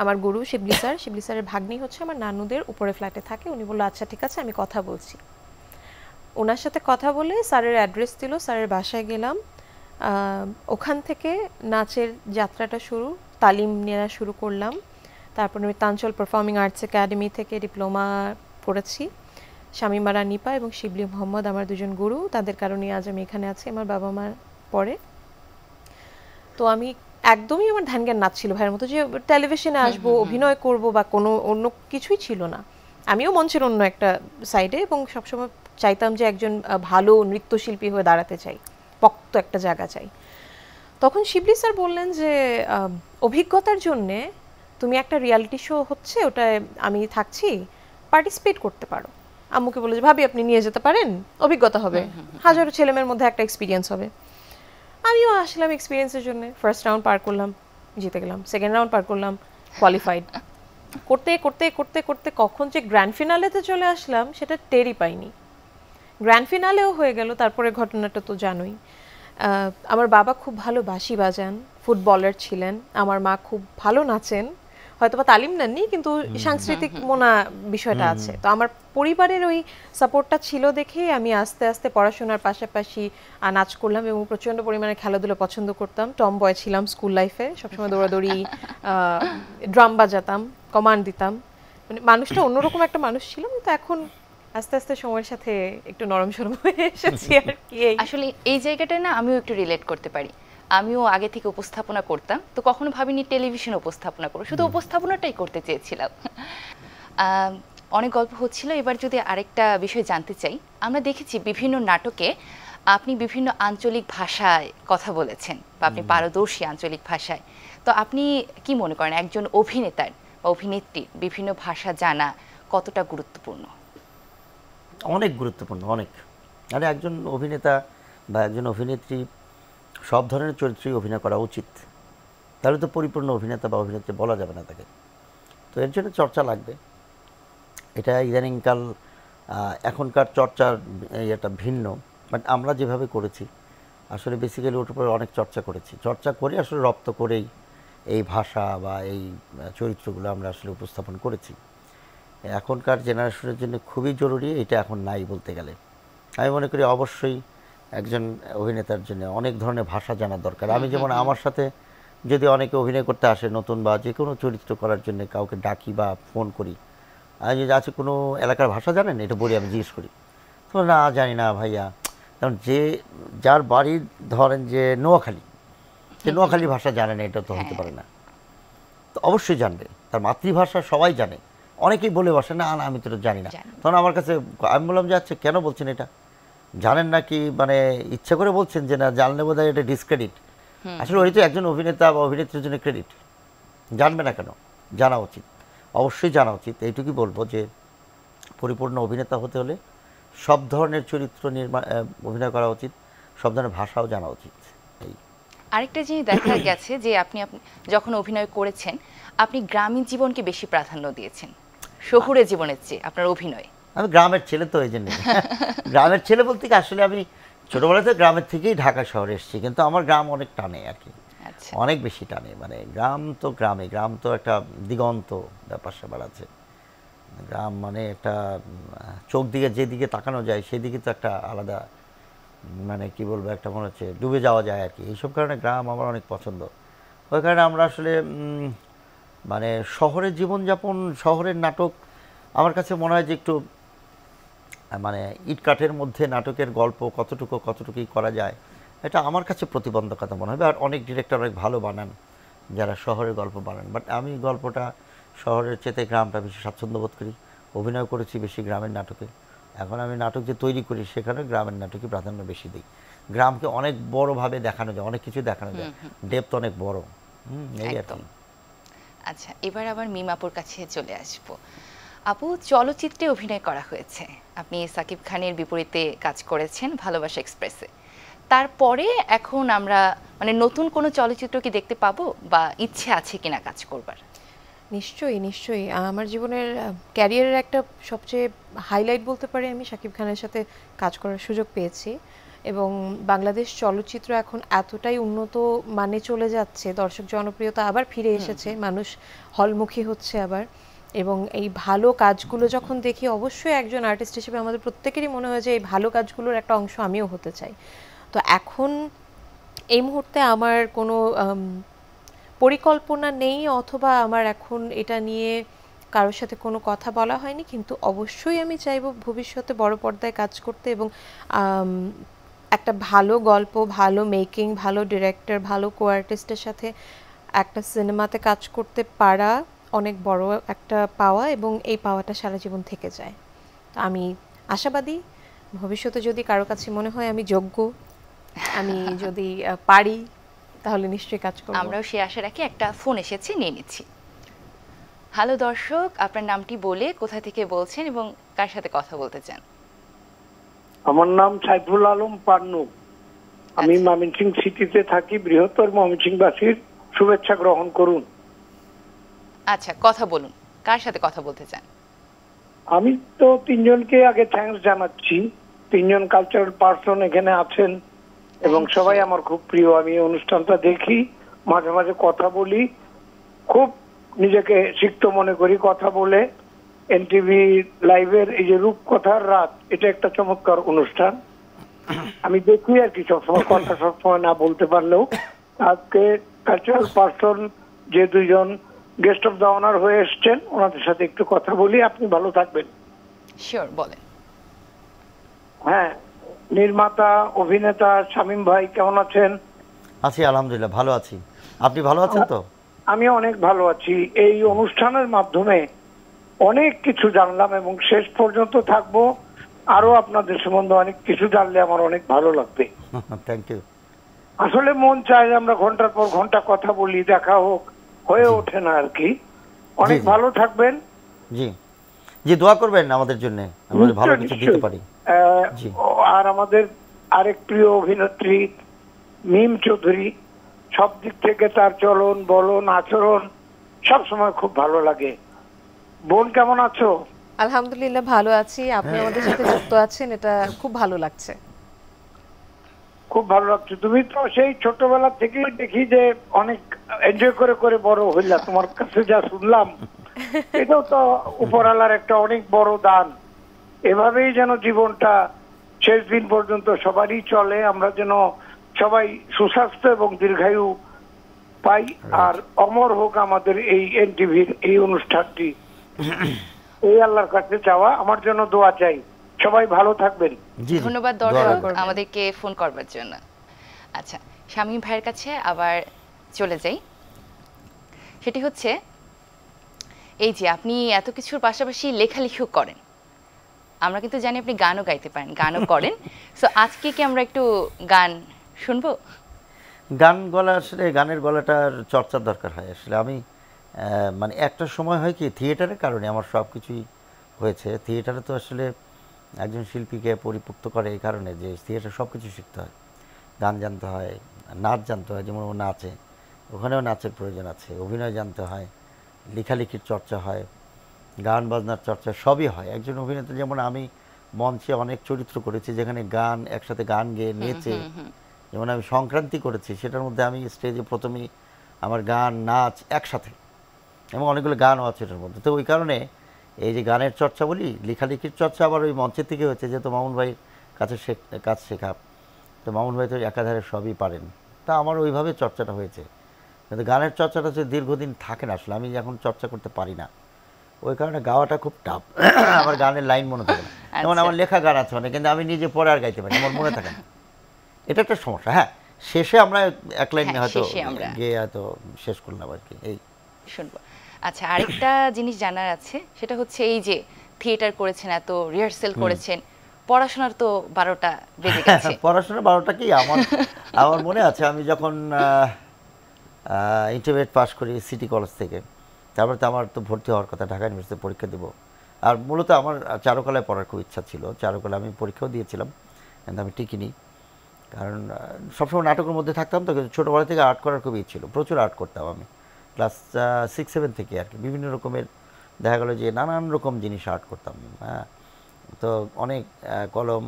Speaker 3: আমার গুরু শিবলি স্যারের ভাগ্নি হচ্ছে আমার নানুদের উপরে ফ্ল্যাটে থাকে, উনি বললো আচ্ছা ঠিক আছে আমি কথা বলছি। ওনার সাথে কথা বলে স্যারের অ্যাড্রেস দিল, স্যারের বাসায় গেলাম। ওখান থেকে নাচের যাত্রাটা শুরু, তালিম নেওয়া শুরু করলাম। তারপর আমি তাঞ্চল পারফর্মিং আর্টস একাডেমি থেকে ডিপ্লোমা করেছি। শামীমা রানিপা এবং শিবলি মোহাম্মদ আমার দুজন গুরু, তাদের কারণে আজ আমি এখানে আছি আমার বাবা মার পরে। তো আমি একদমই আমার ধ্যান জ্ঞান নাচ ছিল ভাইয়ের মতো, যে টেলিভিশনে আসবো, অভিনয় করব বা কোনো অন্য কিছুই ছিল না। আমিও মঞ্চের অন্য একটা সাইডে, এবং সবসময় চাইতাম যে একজন ভালো নৃত্যশিল্পী হয়ে দাঁড়াতে চাই, পক্ত একটা জায়গা চাই। তখন শিবলি স্যার বললেন যে অভিজ্ঞতার জন্যে তুমি একটা রিয়ালিটি শো হচ্ছে, ওটায় আমি থাকছি, পার্টিসিপেট করতে পারো। আম্মুকে বলে যে ভাবি আপনি নিয়ে যেতে পারেন, অভিজ্ঞতা হবে, হাজারো ছেলেমেয়ের মধ্যে একটা এক্সপিরিয়েন্স হবে। আমিও আসলাম এক্সপিরিয়েন্সের জন্য। ফার্স্ট রাউন্ড পার করলাম, জিতে গেলাম। সেকেন্ড রাউন্ড পার করলাম, কোয়ালিফাইড। করতে করতে করতে করতে কখন যে গ্র্যান্ড ফিনালেতে চলে আসলাম সেটা টেরই পাইনি। গ্র্যান্ড ফিনালেও হয়ে গেল। তারপরে ঘটনাটা তো জানোই। আমার বাবা খুব ভালো বাঁশি বাজান, ফুটবলার ছিলেন। আমার মা খুব ভালো নাচেন, হয়তো বা তালিম নেননি, কিন্তু সাংস্কৃতিক মনা বিষয়টা আছে। তো আমার পরিবারের ওই সাপোর্টটা ছিল দেখে আমি আস্তে আস্তে পড়াশোনার পাশাপাশি নাচ করলাম, এবং প্রচণ্ড পরিমাণে খেলাধুলা পছন্দ করতাম। টম বয় ছিলাম স্কুল লাইফে, সবসময় দৌড়াদৌড়ি, ড্রাম বাজাতাম, কমান্ড দিতাম। মানে মানুষটা অন্যরকম একটা মানুষ ছিলাম। তো এখন আস্তে আস্তে সময়ের সাথে একটু নরম সরম হয়ে এসেছি আর কি।
Speaker 1: আসলে এই জায়গাটায় না আমিও একটু রিলেট করতে পারি। আমিও আগে থেকে উপস্থাপনা করতাম, তো কখনো ভাবিনি টেলিভিশন উপস্থাপনা করব, শুধু উপস্থাপনাটাই করতে চেয়েছিলাম। অনেক গল্প হচ্ছিল, এবার যদি আরেকটা বিষয় জানতে চাই। আমরা দেখেছি বিভিন্ন নাটকে আপনি বিভিন্ন আঞ্চলিক ভাষায় কথা বলেছেন, বা আপনি পারদর্শী আঞ্চলিক ভাষায়। তো আপনি কি মনে করেন একজন অভিনেতার বা অভিনেত্রীর বিভিন্ন ভাষা জানা কতটা গুরুত্বপূর্ণ?
Speaker 2: অনেক গুরুত্বপূর্ণ, অনেক। মানে একজন অভিনেতা বা একজন অভিনেত্রী সব ধরনের চরিত্রেই অভিনয় করা উচিত, তাহলে তো পরিপূর্ণ অভিনেতা বা অভিনেত্রী বলা যাবে না তাকে। তো এর জন্য চর্চা লাগবে। এটা ইদানিংকাল এখনকার চর্চার এটা ভিন্ন, বাট আমরা যেভাবে করেছি আসলে বেসিক্যালি ওটার উপরে অনেক চর্চা করেছি। চর্চা করে আসলে রপ্ত করেই এই ভাষা বা এই চরিত্রগুলো আমরা আসলে উপস্থাপন করেছি। এখনকার জেনারেশনের জন্য খুবই জরুরি, এটা এখন নাই বলতে গেলে। আমি মনে করি অবশ্যই একজন অভিনেতার জন্য অনেক ধরনের ভাষা জানা দরকার। আমি যেমন আমার সাথে যদি অনেকে অভিনয় করতে আসে নতুন বা যে কোনো চরিত্র করার জন্য কাউকে ডাকি বা ফোন করি, আর যদি আছে কোনো এলাকার ভাষা জানেন এটা বলি, আমি জিজ্ঞেস করি, তো না জানি না ভাইয়া। কারণ যার বাড়ি ধরেন যে নোয়াখালী, যে নোয়াখালী ভাষা জানে না এটা তো হতে পারে না। তো অবশ্যই জানবে, তার মাতৃভাষা সবাই জানে। অনেকেই বলে বসে না না আমি তো এটা জানি না। তখন আমার কাছে আমি বললাম যে আচ্ছা কেন বলছেন এটা, জানেন না কি মানে ইচ্ছা করে বলছেন যে না জানলে বোধ হয় এটা ডিসক্রেডিট। আসলে ওই তো একজন অভিনেতা বা অভিনেত্রীর জন্য ক্রেডিট, জানবে না কেন, জানা উচিত, অবশ্যই জানা উচিত। এইটুকুই বলবো যে পরিপূর্ণ অভিনেতা হতে হলে সব ধরনের চরিত্র অভিনয় করা উচিত, সব ধরনের ভাষাও জানা উচিত। এই
Speaker 1: আরেকটা জিনিস দেখা গেছে যে আপনি যখন অভিনয় করেছেন আপনি গ্রামীণ জীবনকে বেশি প্রাধান্য দিয়েছেন শহুরে জীবনের চেয়ে আপনার অভিনয়।
Speaker 2: আমি গ্রামের ছেলে তো এই জন্য গ্রামের ছেলে বলতে কি আসলে আমি ছোটোবেলাতে গ্রামের থেকেই ঢাকা শহরে এসেছি, কিন্তু আমার গ্রাম অনেক টানে আর কি, অনেক বেশি টানে। মানে গ্রাম তো গ্রাম তো একটা দিগন্ত ব্যাপার স্যাপার আছে। গ্রাম মানে একটা চোখ দিকে যেদিকে তাকানো যায় সেদিকে তো একটা আলাদা মানে কি বলবো একটা মনে হচ্ছে ডুবে যাওয়া যায় আর কি। এইসব কারণে গ্রাম আমার অনেক পছন্দ। ওই কারণে আমরা আসলে মানে শহরের জীবনযাপন, শহরের নাটক আমার কাছে মনে হয় যে একটু মানে ইটকাঠের মধ্যে নাটকের গল্প কতটুকুই করা যায়, এটা আমার কাছে প্রতিবন্ধকতা মনে হবে। আর অনেক ডিরেক্টর অনেক ভালো বানান যারা শহরের গল্প বানান, বাট আমি গল্পটা শহরের চেয়ে গ্রামটা বেশি স্বাচ্ছন্দ্য বোধ করি। অভিনয় করেছি বেশি গ্রামের নাটকে, এখন আমি নাটক যে তৈরি করি সেখানে গ্রামের নাটকে প্রাধান্য বেশি দিই। গ্রামকে অনেক বড়ভাবে দেখানো যায়, অনেক কিছু দেখানো যায়, ডেপথ অনেক বড়। এই আর কি।
Speaker 1: আচ্ছা, এবার আবার মিমাপুর কাছে চলে আসবো। আপু, চলচ্চিত্রে অভিনয় করা হয়েছে, আপনি সাকিব খানের বিপরীতে কাজ করেছেন ভালোবাসা এক্সপ্রেসে। তারপরে এখন আমরা মানে নতুন কোনো চলচ্চিত্র কি দেখতে পাবো বা ইচ্ছে আছে কিনা কাজ করবার?
Speaker 3: নিশ্চয়ই আমার জীবনের ক্যারিয়ারের একটা সবচেয়ে হাইলাইট বলতে পারি আমি শাকিব খানের সাথে কাজ করার সুযোগ পেয়েছি। এবং বাংলাদেশ চলচ্চিত্র এখন এতটাই উন্নত মানে চলে যাচ্ছে, দর্শক জনপ্রিয়তা আবার ফিরে এসেছে, মানুষ হলমুখী হচ্ছে আবার। এবং এই ভালো কাজগুলো যখন দেখি অবশ্যই একজন আর্টিস্ট হিসেবে আমাদের প্রত্যেকেরই মনে হয় যে এই ভালো কাজগুলোর একটা অংশ আমিও হতে চাই। তো এখন এই মুহূর্তে আমার কোনো পরিকল্পনা নেই, অথবা আমার এখন এটা নিয়ে কারোর সাথে কোনো কথা বলা হয়নি, কিন্তু অবশ্যই আমি চাইবো ভবিষ্যতে বড় পর্দায় কাজ করতে এবং একটা ভালো গল্প, ভালো মেকিং, ভালো ডিরেক্টর, ভালো কো আর্টিস্টের সাথে একটা সিনেমাতে কাজ করতে পারা অনেক বড় একটা পাওয়া, এবং এই পাওয়াটা সারা জীবন থেকে যায়। তো আমি আশাবাদী ভবিষ্যতে যদি কারো কাছে মনে হয় আমি যোগ্য, আমি যদি পারি, তাহলে নিশ্চয়ই কাজ করব।
Speaker 1: আমরাও সে আশা রাখি। একটা ফোন এসেছে, নিয়ে নিচ্ছি। হ্যালো দর্শক, আপনার নামটি বলে কোথা থেকে বলছেন এবং কার সাথে কথা বলতে চান?
Speaker 4: আমার নাম সাইফুল আলম পান্নু, আমি ময়মনসিংহ সিটিতে থাকি। বৃহত্তর ময়মনসিংহবাসীর শুভেচ্ছা গ্রহণ করুন।
Speaker 1: আচ্ছা, কথা বলুন, কার সাথে কথা বলতে চান?
Speaker 4: আমি তো তিনজনকে আগে থ্যাঙ্কস জানাচ্ছি। তিনজন কালচারাল পার্সন এখানে আছেন এবং সবাই আমার খুব প্রিয়। আমি অনুষ্ঠানটা দেখি, মাঝে মাঝে কথা বলি, খুব নিজেকে সিক্ত মনে করি কথা বলে। এনটিভি লাইভের এই যে রূপকথার রাত, এটা একটা চমৎকার অনুষ্ঠান, আমি দেখি আর কি। সবসময় কথা সবসময় না বলতে পারলেও আজকে কালচারাল পার্সন যে দুইজন গেস্ট অফ দ্য অনার হয়ে এসছেন, ওনাদের সাথে একটু কথা বলি। আপনি ভালো থাকবেন।
Speaker 1: শিওর, বলেন।
Speaker 4: হ্যাঁ, নির্মাতা অভিনেতা শামীম ভাই কেমন আছেন?
Speaker 2: আছি আলহামদুলিল্লাহ, ভালো আছি। আপনি ভালো আছেন তো?
Speaker 4: আমি অনেক ভালো আছি। এই অনুষ্ঠানের মাধ্যমে অনেক কিছু জানলাম এবং শেষ পর্যন্ত থাকবো, আরো আপনাদের সম্বন্ধে অনেক কিছু জানলে আমার অনেক ভালো লাগবে।
Speaker 2: Thank you.
Speaker 4: আসলে মন চায় আমরা ঘন্টার পর ঘন্টা কথা বলি, দেখা হোক, হয়ে ওঠে না আর কি। অনেক ভালো থাকবেন।
Speaker 2: জি জি, দোয়া করবেন আমাদের জন্য, আমরা ভালো কিছু দিতে পারি।
Speaker 4: আর আমাদের আরেক প্রিয় অভিনেত্রী মিম চৌধুরী, সব দিক থেকে তার চলন বলন আচরণ সব সময় খুব ভালো লাগে। বোন কেমন আছো?
Speaker 3: আলহামদুলিল্লাহ ভালো আছি, আপনি আমাদের সাথে যুক্ত আছেন, এটা খুব ভালো লাগছে।
Speaker 4: খুব ভালো লাগছে। তুমি তো সেই ছোটবেলা থেকেই দেখি যে অনেক এনজয় করে করে বড় হইলা। তোমার কাছে যা শুনলাম, এটাও তো উপরওয়ালার একটা অনেক বড় দান। এভাবেই যেন জীবনটা শেষ দিন পর্যন্ত সবারই চলে, আমরা যেন সবাই সুস্বাস্থ্য এবং দীর্ঘায়ু পাই। আর অমর হোক আমাদের এই এনটিভির এই অনুষ্ঠানটি, এই আল্লাহর কাছে চাওয়া। আমার জন্য দোয়া চাই। সবাই ভালো থাকবেন।
Speaker 2: জি,
Speaker 1: ধন্যবাদ
Speaker 2: দোয়া
Speaker 1: দর্শক
Speaker 2: রাখবেন।
Speaker 1: আমাদেরকে ফোন করবার জন্য। আচ্ছা, শামীম ভাইয়ের কাছে আবার চলে যাই। সেটি হচ্ছে এই যে আপনি এত কিছুর পাশাপাশি লেখালেখিও করেন, আমরা কিন্তু জানি আপনি গানও গাইতে পারেন, গানও করেন। সো আজকে কি আমরা একটু গান শুনবো?
Speaker 2: গান গলা আসলে গানের গলাটার চর্চার দরকার হয়। আসলে আমি মানে একটা সময় হয় কি থিয়েটারের কারণে আমার সব কিছুই হয়েছে। থিয়েটারে তো আসলে একজন শিল্পীকে পরিপুক্ত করে এই কারণে যে থিয়েটার সব কিছু শিখতে হয়, গান জানতে হয়, নাচ জানতে হয়, যেমন ও নাচে ওখানেও নাচের প্রয়োজন আছে, অভিনয় জানতে হয়, লেখালেখির চর্চা হয়, গান বাজনার চর্চা সবই হয়। একজন অভিনেতা যেমন আমি মঞ্চে অনেক চরিত্র করেছি যেখানে গান একসাথে গান গেয়ে নেচে, যেমন আমি সংক্রান্তি করেছি, সেটার মধ্যে আমি স্টেজে প্রথমেই আমার গান নাচ একসাথে, এবং অনেকগুলো গানও আছে এটার মধ্যে। তো ওই কারণে এই যে গানের চর্চা বলি, লেখালেখির চর্চা আবার ওই মঞ্চের থেকে হয়েছে, যেহেতু মামুন ভাইয়ের কাছে কাজ শেখা। তো মামুন ভাই তো একাধারে সবই পারেন, তা আমার ওইভাবে চর্চাটা হয়েছে। কিন্তু গানের চর্চাটা হচ্ছে দীর্ঘদিন থাকে না, আসলে আমি এখন চর্চা করতে পারি না, ওই কারণে গাওয়াটা খুব টাফ। আমার গানের লাইন মনে থাকে না, যেমন আমার লেখা গান আছে অনেক, কিন্তু আমি নিজে পরে আর গাইতে পারি, আমার মনে থাকে না, এটা একটা সমস্যা। হ্যাঁ, শেষে আমরা এক লাইনে হয়তো গিয়ে হয়তো শেষ করলাম আর কি, এই
Speaker 1: শুনবো। আচ্ছা, আরেকটা জিনিস জানার আছে, সেটা হচ্ছে এই যে থিয়েটার করেছেন, এত রিহার্সেল করেছেন, পড়াশোনার তো 12টা বেজে গেছে।
Speaker 2: পড়াশোনা 12টা কি, আমার মনে আছে আমি যখন ইন্টারমিডিয়েট পাস করি সিটি কলেজ থেকে, তারপরে তো আমার তো ভর্তি হওয়ার কথা, ঢাকা ইউনিভার্সিটিতে পরীক্ষা দেবো। আর মূলত আমার চারুকলায় পড়ার খুব ইচ্ছা ছিল, চারুকলা আমি পরীক্ষাও দিয়েছিলাম, কিন্তু আমি টিকিনি, কারণ সবসময় নাটকের মধ্যে থাকতাম। তো ছোটোবেলা থেকে আর্ট করার খুব ইচ্ছে ছিল, প্রচুর আর্ট করতাম আমি ক্লাস 6-7 থেকে আর কি। বিভিন্ন রকমের দেখা গেলো যে নানান রকম জিনিস আর্ট করতাম। হ্যাঁ, তো অনেক কলম,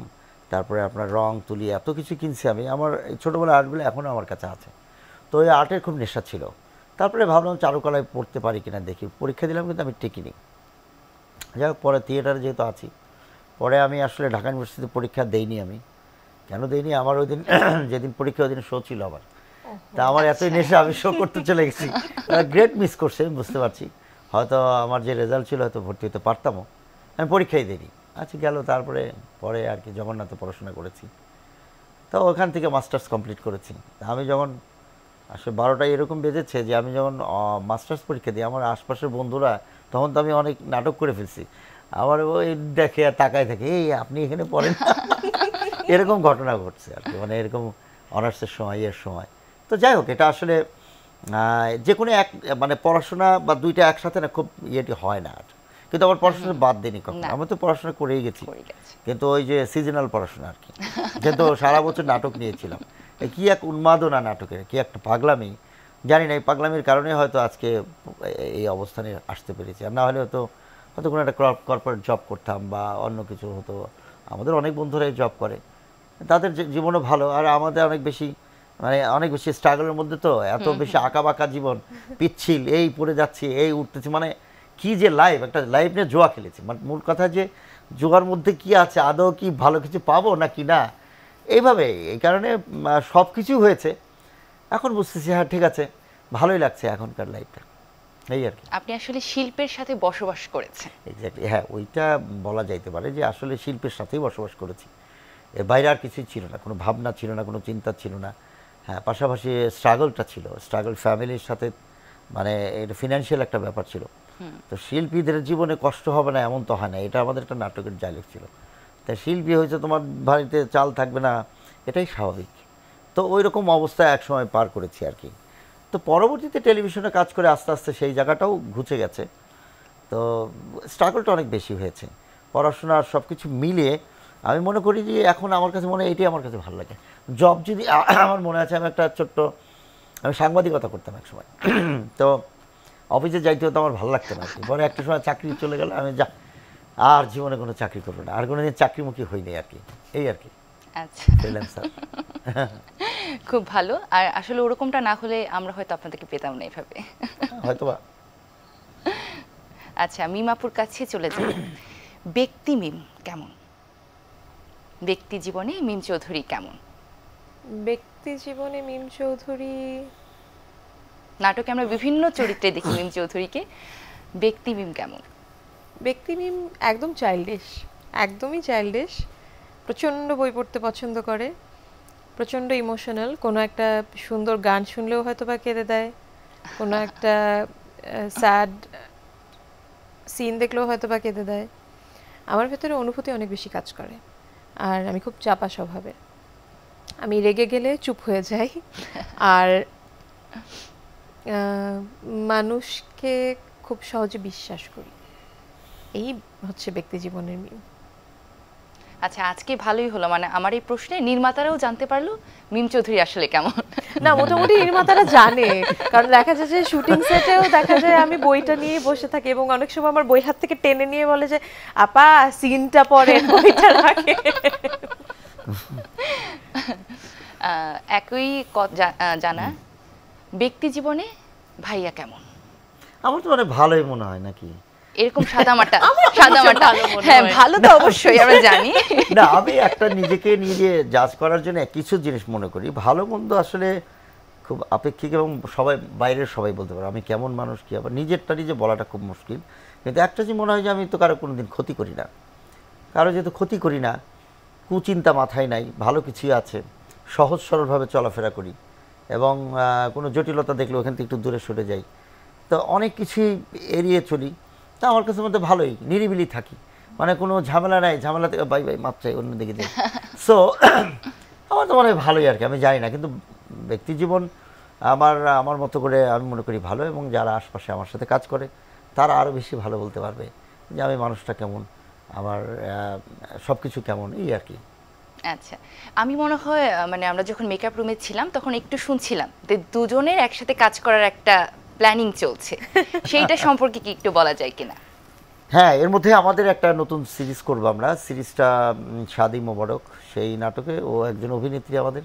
Speaker 2: তারপরে আপনার রং তুলি, এত কিছু কিনছি আমি। আমার এই ছোটোবেলা আর্টগুলো এখনও আমার কাছে আছে। তো ওই আর্টের খুব নেশা ছিল। তারপরে ভাবলাম চারুকলায় পড়তে পারি কিনা দেখি, পরীক্ষা দিলাম কিন্তু আমি টিকিনি। যাই হোক, পরে থিয়েটারে যেহেতু আছি, পরে আমি আসলে ঢাকা ইউনিভার্সিটিতে পরীক্ষা দেইনি। আমি কেন দেইনি, আমার ওই দিন যেদিন পরীক্ষা ওই দিন শো ছিল আবার, তা আমার এতই নেশা আমি শো করতে চলে গেছি। গ্রেট মিস করছে, আমি বুঝতে পারছি, হয়তো আমার যে রেজাল্ট ছিল হয়তো ভর্তি হতে পারতামও, আমি পরীক্ষাই দিইনি। আচ্ছা, গেল। তারপরে পরে আর কি জগন্নাথে পড়াশোনা করেছি, তো ওখান থেকে মাস্টার্স কমপ্লিট করেছি। আমি যখন আসলে 12টায় এরকম বেজেছে যে আমি যখন মাস্টার্স পরীক্ষা দিই, আমার আশপাশের বন্ধুরা, তখন তো আমি অনেক নাটক করে ফেলছি, আমার ওই দেখে আর তাকায় থাকে, এই আপনি এখানে পড়েন। এরকম ঘটনা ঘটছে আর কি, মানে এরকম অনার্সের সময়, এর সময়। তো যাই হোক, এটা আসলে যে কোনো এক মানে পড়াশোনা বা দুইটা একসাথে না খুব ইয়েটি হয় না। আর কিন্তু আমার পড়াশোনা বাদ দিইনি কখনো, আমি তো পড়াশোনা করেই গেছি, কিন্তু ওই যে সিজনাল পড়াশোনা আর কি। কিন্তু সারা বছর নাটক নিয়েছিলাম, কি এক উন্মাদনা নাটকের, কি একটা পাগলামি, জানি না এই পাগলামির কারণে হয়তো আজকে এই অবস্থানে আসতে পেরেছি। আর না হলে হয়তো কোনো একটা কর্পোরেট জব করতাম বা অন্য কিছু হতো। আমাদের অনেক বন্ধুরাই জব করে, তাদের জীবনও ভালো, আর আমাদের অনেক বেশি মানে অনেক বেশি স্ট্রাগলের মধ্যে, তো এত বেশি আঁকা বাঁকা জীবন, পিচ্ছিল, এই পড়ে যাচ্ছি, এই উঠতেছি, মানে কি যে লাইফ, একটা লাইফ নিয়ে জুয়া খেলেছি। মানে মূল কথা যে জুয়ার মধ্যে কি আছে, আদৌ কি ভালো কিছু পাবো না কি না, এইভাবে। এই কারণে সব কিছু হয়েছে। এখন বুঝতেছি হ্যাঁ ঠিক আছে, ভালোই লাগছে এখনকার লাইফটা, এই আর কি।
Speaker 1: আপনি আসলে শিল্পের সাথে বসবাস করেছেন।
Speaker 2: এক্স্যাক্টলি, হ্যাঁ, ওইটা বলা যাইতে পারে যে আসলে শিল্পের সাথেই বসবাস করেছি, এর বাইরে আর কিছুই ছিল না, কোনো ভাবনা ছিল না, কোনো চিন্তা ছিল না। হ্যাঁ, পাশাপাশি স্ট্রাগলটা ছিল, স্ট্রাগল ফ্যামিলির সাথে, মানে এটা ফিনান্সিয়াল একটা ব্যাপার ছিল। তো শিল্পীদের জীবনে কষ্ট হবে না এমন তো হয় না, এটা আমাদের একটা নাটকের ডায়লগ ছিল। তাই শিল্পী হয়েছে তোমার বাড়িতে চাল থাকবে না, এটাই স্বাভাবিক। তো ওই রকম অবস্থায় একসময় পার করেছি আর কি। তো পরবর্তীতে টেলিভিশনে কাজ করে আস্তে আস্তে সেই জায়গাটাও ঘুচে গেছে। তো স্ট্রাগলটা অনেক বেশি হয়েছে, পড়াশোনার সব কিছু মিলিয়ে আমি মনে করি যে এখন আমার কাছে মনে হয় এটাই আমার কাছে ভালো লাগে। জব যদি আমার মনে আছে, আমি সাংবাদিকতা করতাম এক সময়, তো অফিসে যাইতে হতো আমার ভালো লাগতো না আর কি। পরে একটা সময় চাকরি চলে গেল, আমি যা আর জীবনে কোনো চাকরি করবো না, আর কোনো দিন চাকরিমুখী হইনি আর কি, এই আর কি।
Speaker 1: আচ্ছা,
Speaker 2: ফ্রিল্যান্সার।
Speaker 1: খুব ভালো। আর আসলে ওরকমটা না হলে আমরা হয়তো আপনাদেরকে পেতাম না এইভাবে,
Speaker 2: হয়তোবা।
Speaker 1: আচ্ছা, মিমাপুর কাছে চলে যাই। ব্যক্তি মিম কেমন, ব্যক্তি জীবনে মিম চৌধুরী কেমন?
Speaker 3: ব্যক্তি জীবনে মিম চৌধুরী
Speaker 1: নাটকে আমরা বিভিন্ন চরিত্রে দেখি মিম চৌধুরীকে, ব্যক্তি মিম কেমন?
Speaker 3: ব্যক্তি মিম একদম চাইল্ডিশ, একদমই চাইল্ডিশ। প্রচণ্ড বই পড়তে পছন্দ করে, প্রচণ্ড ইমোশনাল। কোনো একটা সুন্দর গান শুনলেও হয়তো বা কেঁদে দেয়, কোনো একটা স্যাড সিন দেখলেও হয়তো বা কেঁদে দেয়। আমার ভেতরে অনুভূতি অনেক বেশি কাজ করে, আর আমি খুব চাপা স্বভাবের। আমি রেগে গেলে চুপ হয়ে যাই, আর মানুষকে খুব সহজে বিশ্বাস করি। এই হচ্ছে ব্যক্তি জীবনের মিম।
Speaker 1: আচ্ছা, আজকে ভালোই হলো, মানে আমার এই প্রশ্নে নির্মাতারাও জানতে পারলো মিম চৌধুরী আসলে কেমন।
Speaker 3: না, মোটামুটি নির্মাতারা জানে, কারণ দেখা যায় যে শুটিং সেটেও দেখা যায় আমি বইটা নিয়ে বসে থাকি, এবং অনেক সময় আমার বই হাত থেকে টেনে নিয়ে বলে যে আপা সিনটা পরে বইটা রাখে।
Speaker 1: একই জানা, ব্যক্তি জীবনে ভাইয়া কেমন?
Speaker 2: আমার তো মানে ভালোই মনে হয় নাকি,
Speaker 1: এরকম সাদামাটা হ্যাঁ ভালো তো অবশ্যই আমরা জানি।
Speaker 2: না, আমি একটা নিজেকে নিজে জাজ করার জন্য কিছু জিনিস মনে করি। ভালো মন্দ আসলে খুব আপেক্ষিক, এবং সবাই বাইরের সবাই বলতে পারে আমি কেমন মানুষ, কি আবার নিজেরটা নিজে বলাটা খুব মুশকিল। কিন্তু একটা জিনিস মনে হয় যে আমি তো কারো কোনো দিন ক্ষতি করি না, কারো যেহেতু ক্ষতি করি না, কুচিন্তা মাথায় নাই, ভালো কিছুই আছে, সহজ সরলভাবে চলাফেরা করি, এবং কোনো জটিলতা দেখলে ওখান থেকে একটু দূরে সরে যাই, তো অনেক কিছুই এড়িয়ে চলি। তা আমার কাছে মধ্যে ভালোই নিরিবিলি থাকি, মানে কোনো ঝামেলা নাই, ঝামেলা থেকে বাই বাই মাপ চাই অন্যদিকে যাই। সো আমার তো মনে হয় ভালোই আর কি, আমি জানি না। কিন্তু ব্যক্তি জীবন আমার মতো করে আমি মনে করি ভালো, এবং যারা আশপাশে আমার সাথে কাজ করে তারা আরও বেশি ভালো বলতে পারবে যে আমি মানুষটা কেমন, আমার সব কিছু কেমন, এই আর কি।
Speaker 1: আচ্ছা, আমি মনে হয় মানে আমরা যখন মেকআপ রুমে ছিলাম তখন একটু শুনছিলাম যে দুজনের একসাথে কাজ করার একটা প্ল্যানিং চলছে, সেইটা সম্পর্কে কি একটু বলা যায় কিনা?
Speaker 2: হ্যাঁ, এর মধ্যে আমাদের একটা নতুন সিরিজ করব আমরা। সিরিজটা শাদি মোবারক, সেই নাটকে ও একজন অভিনেত্রী আমাদের।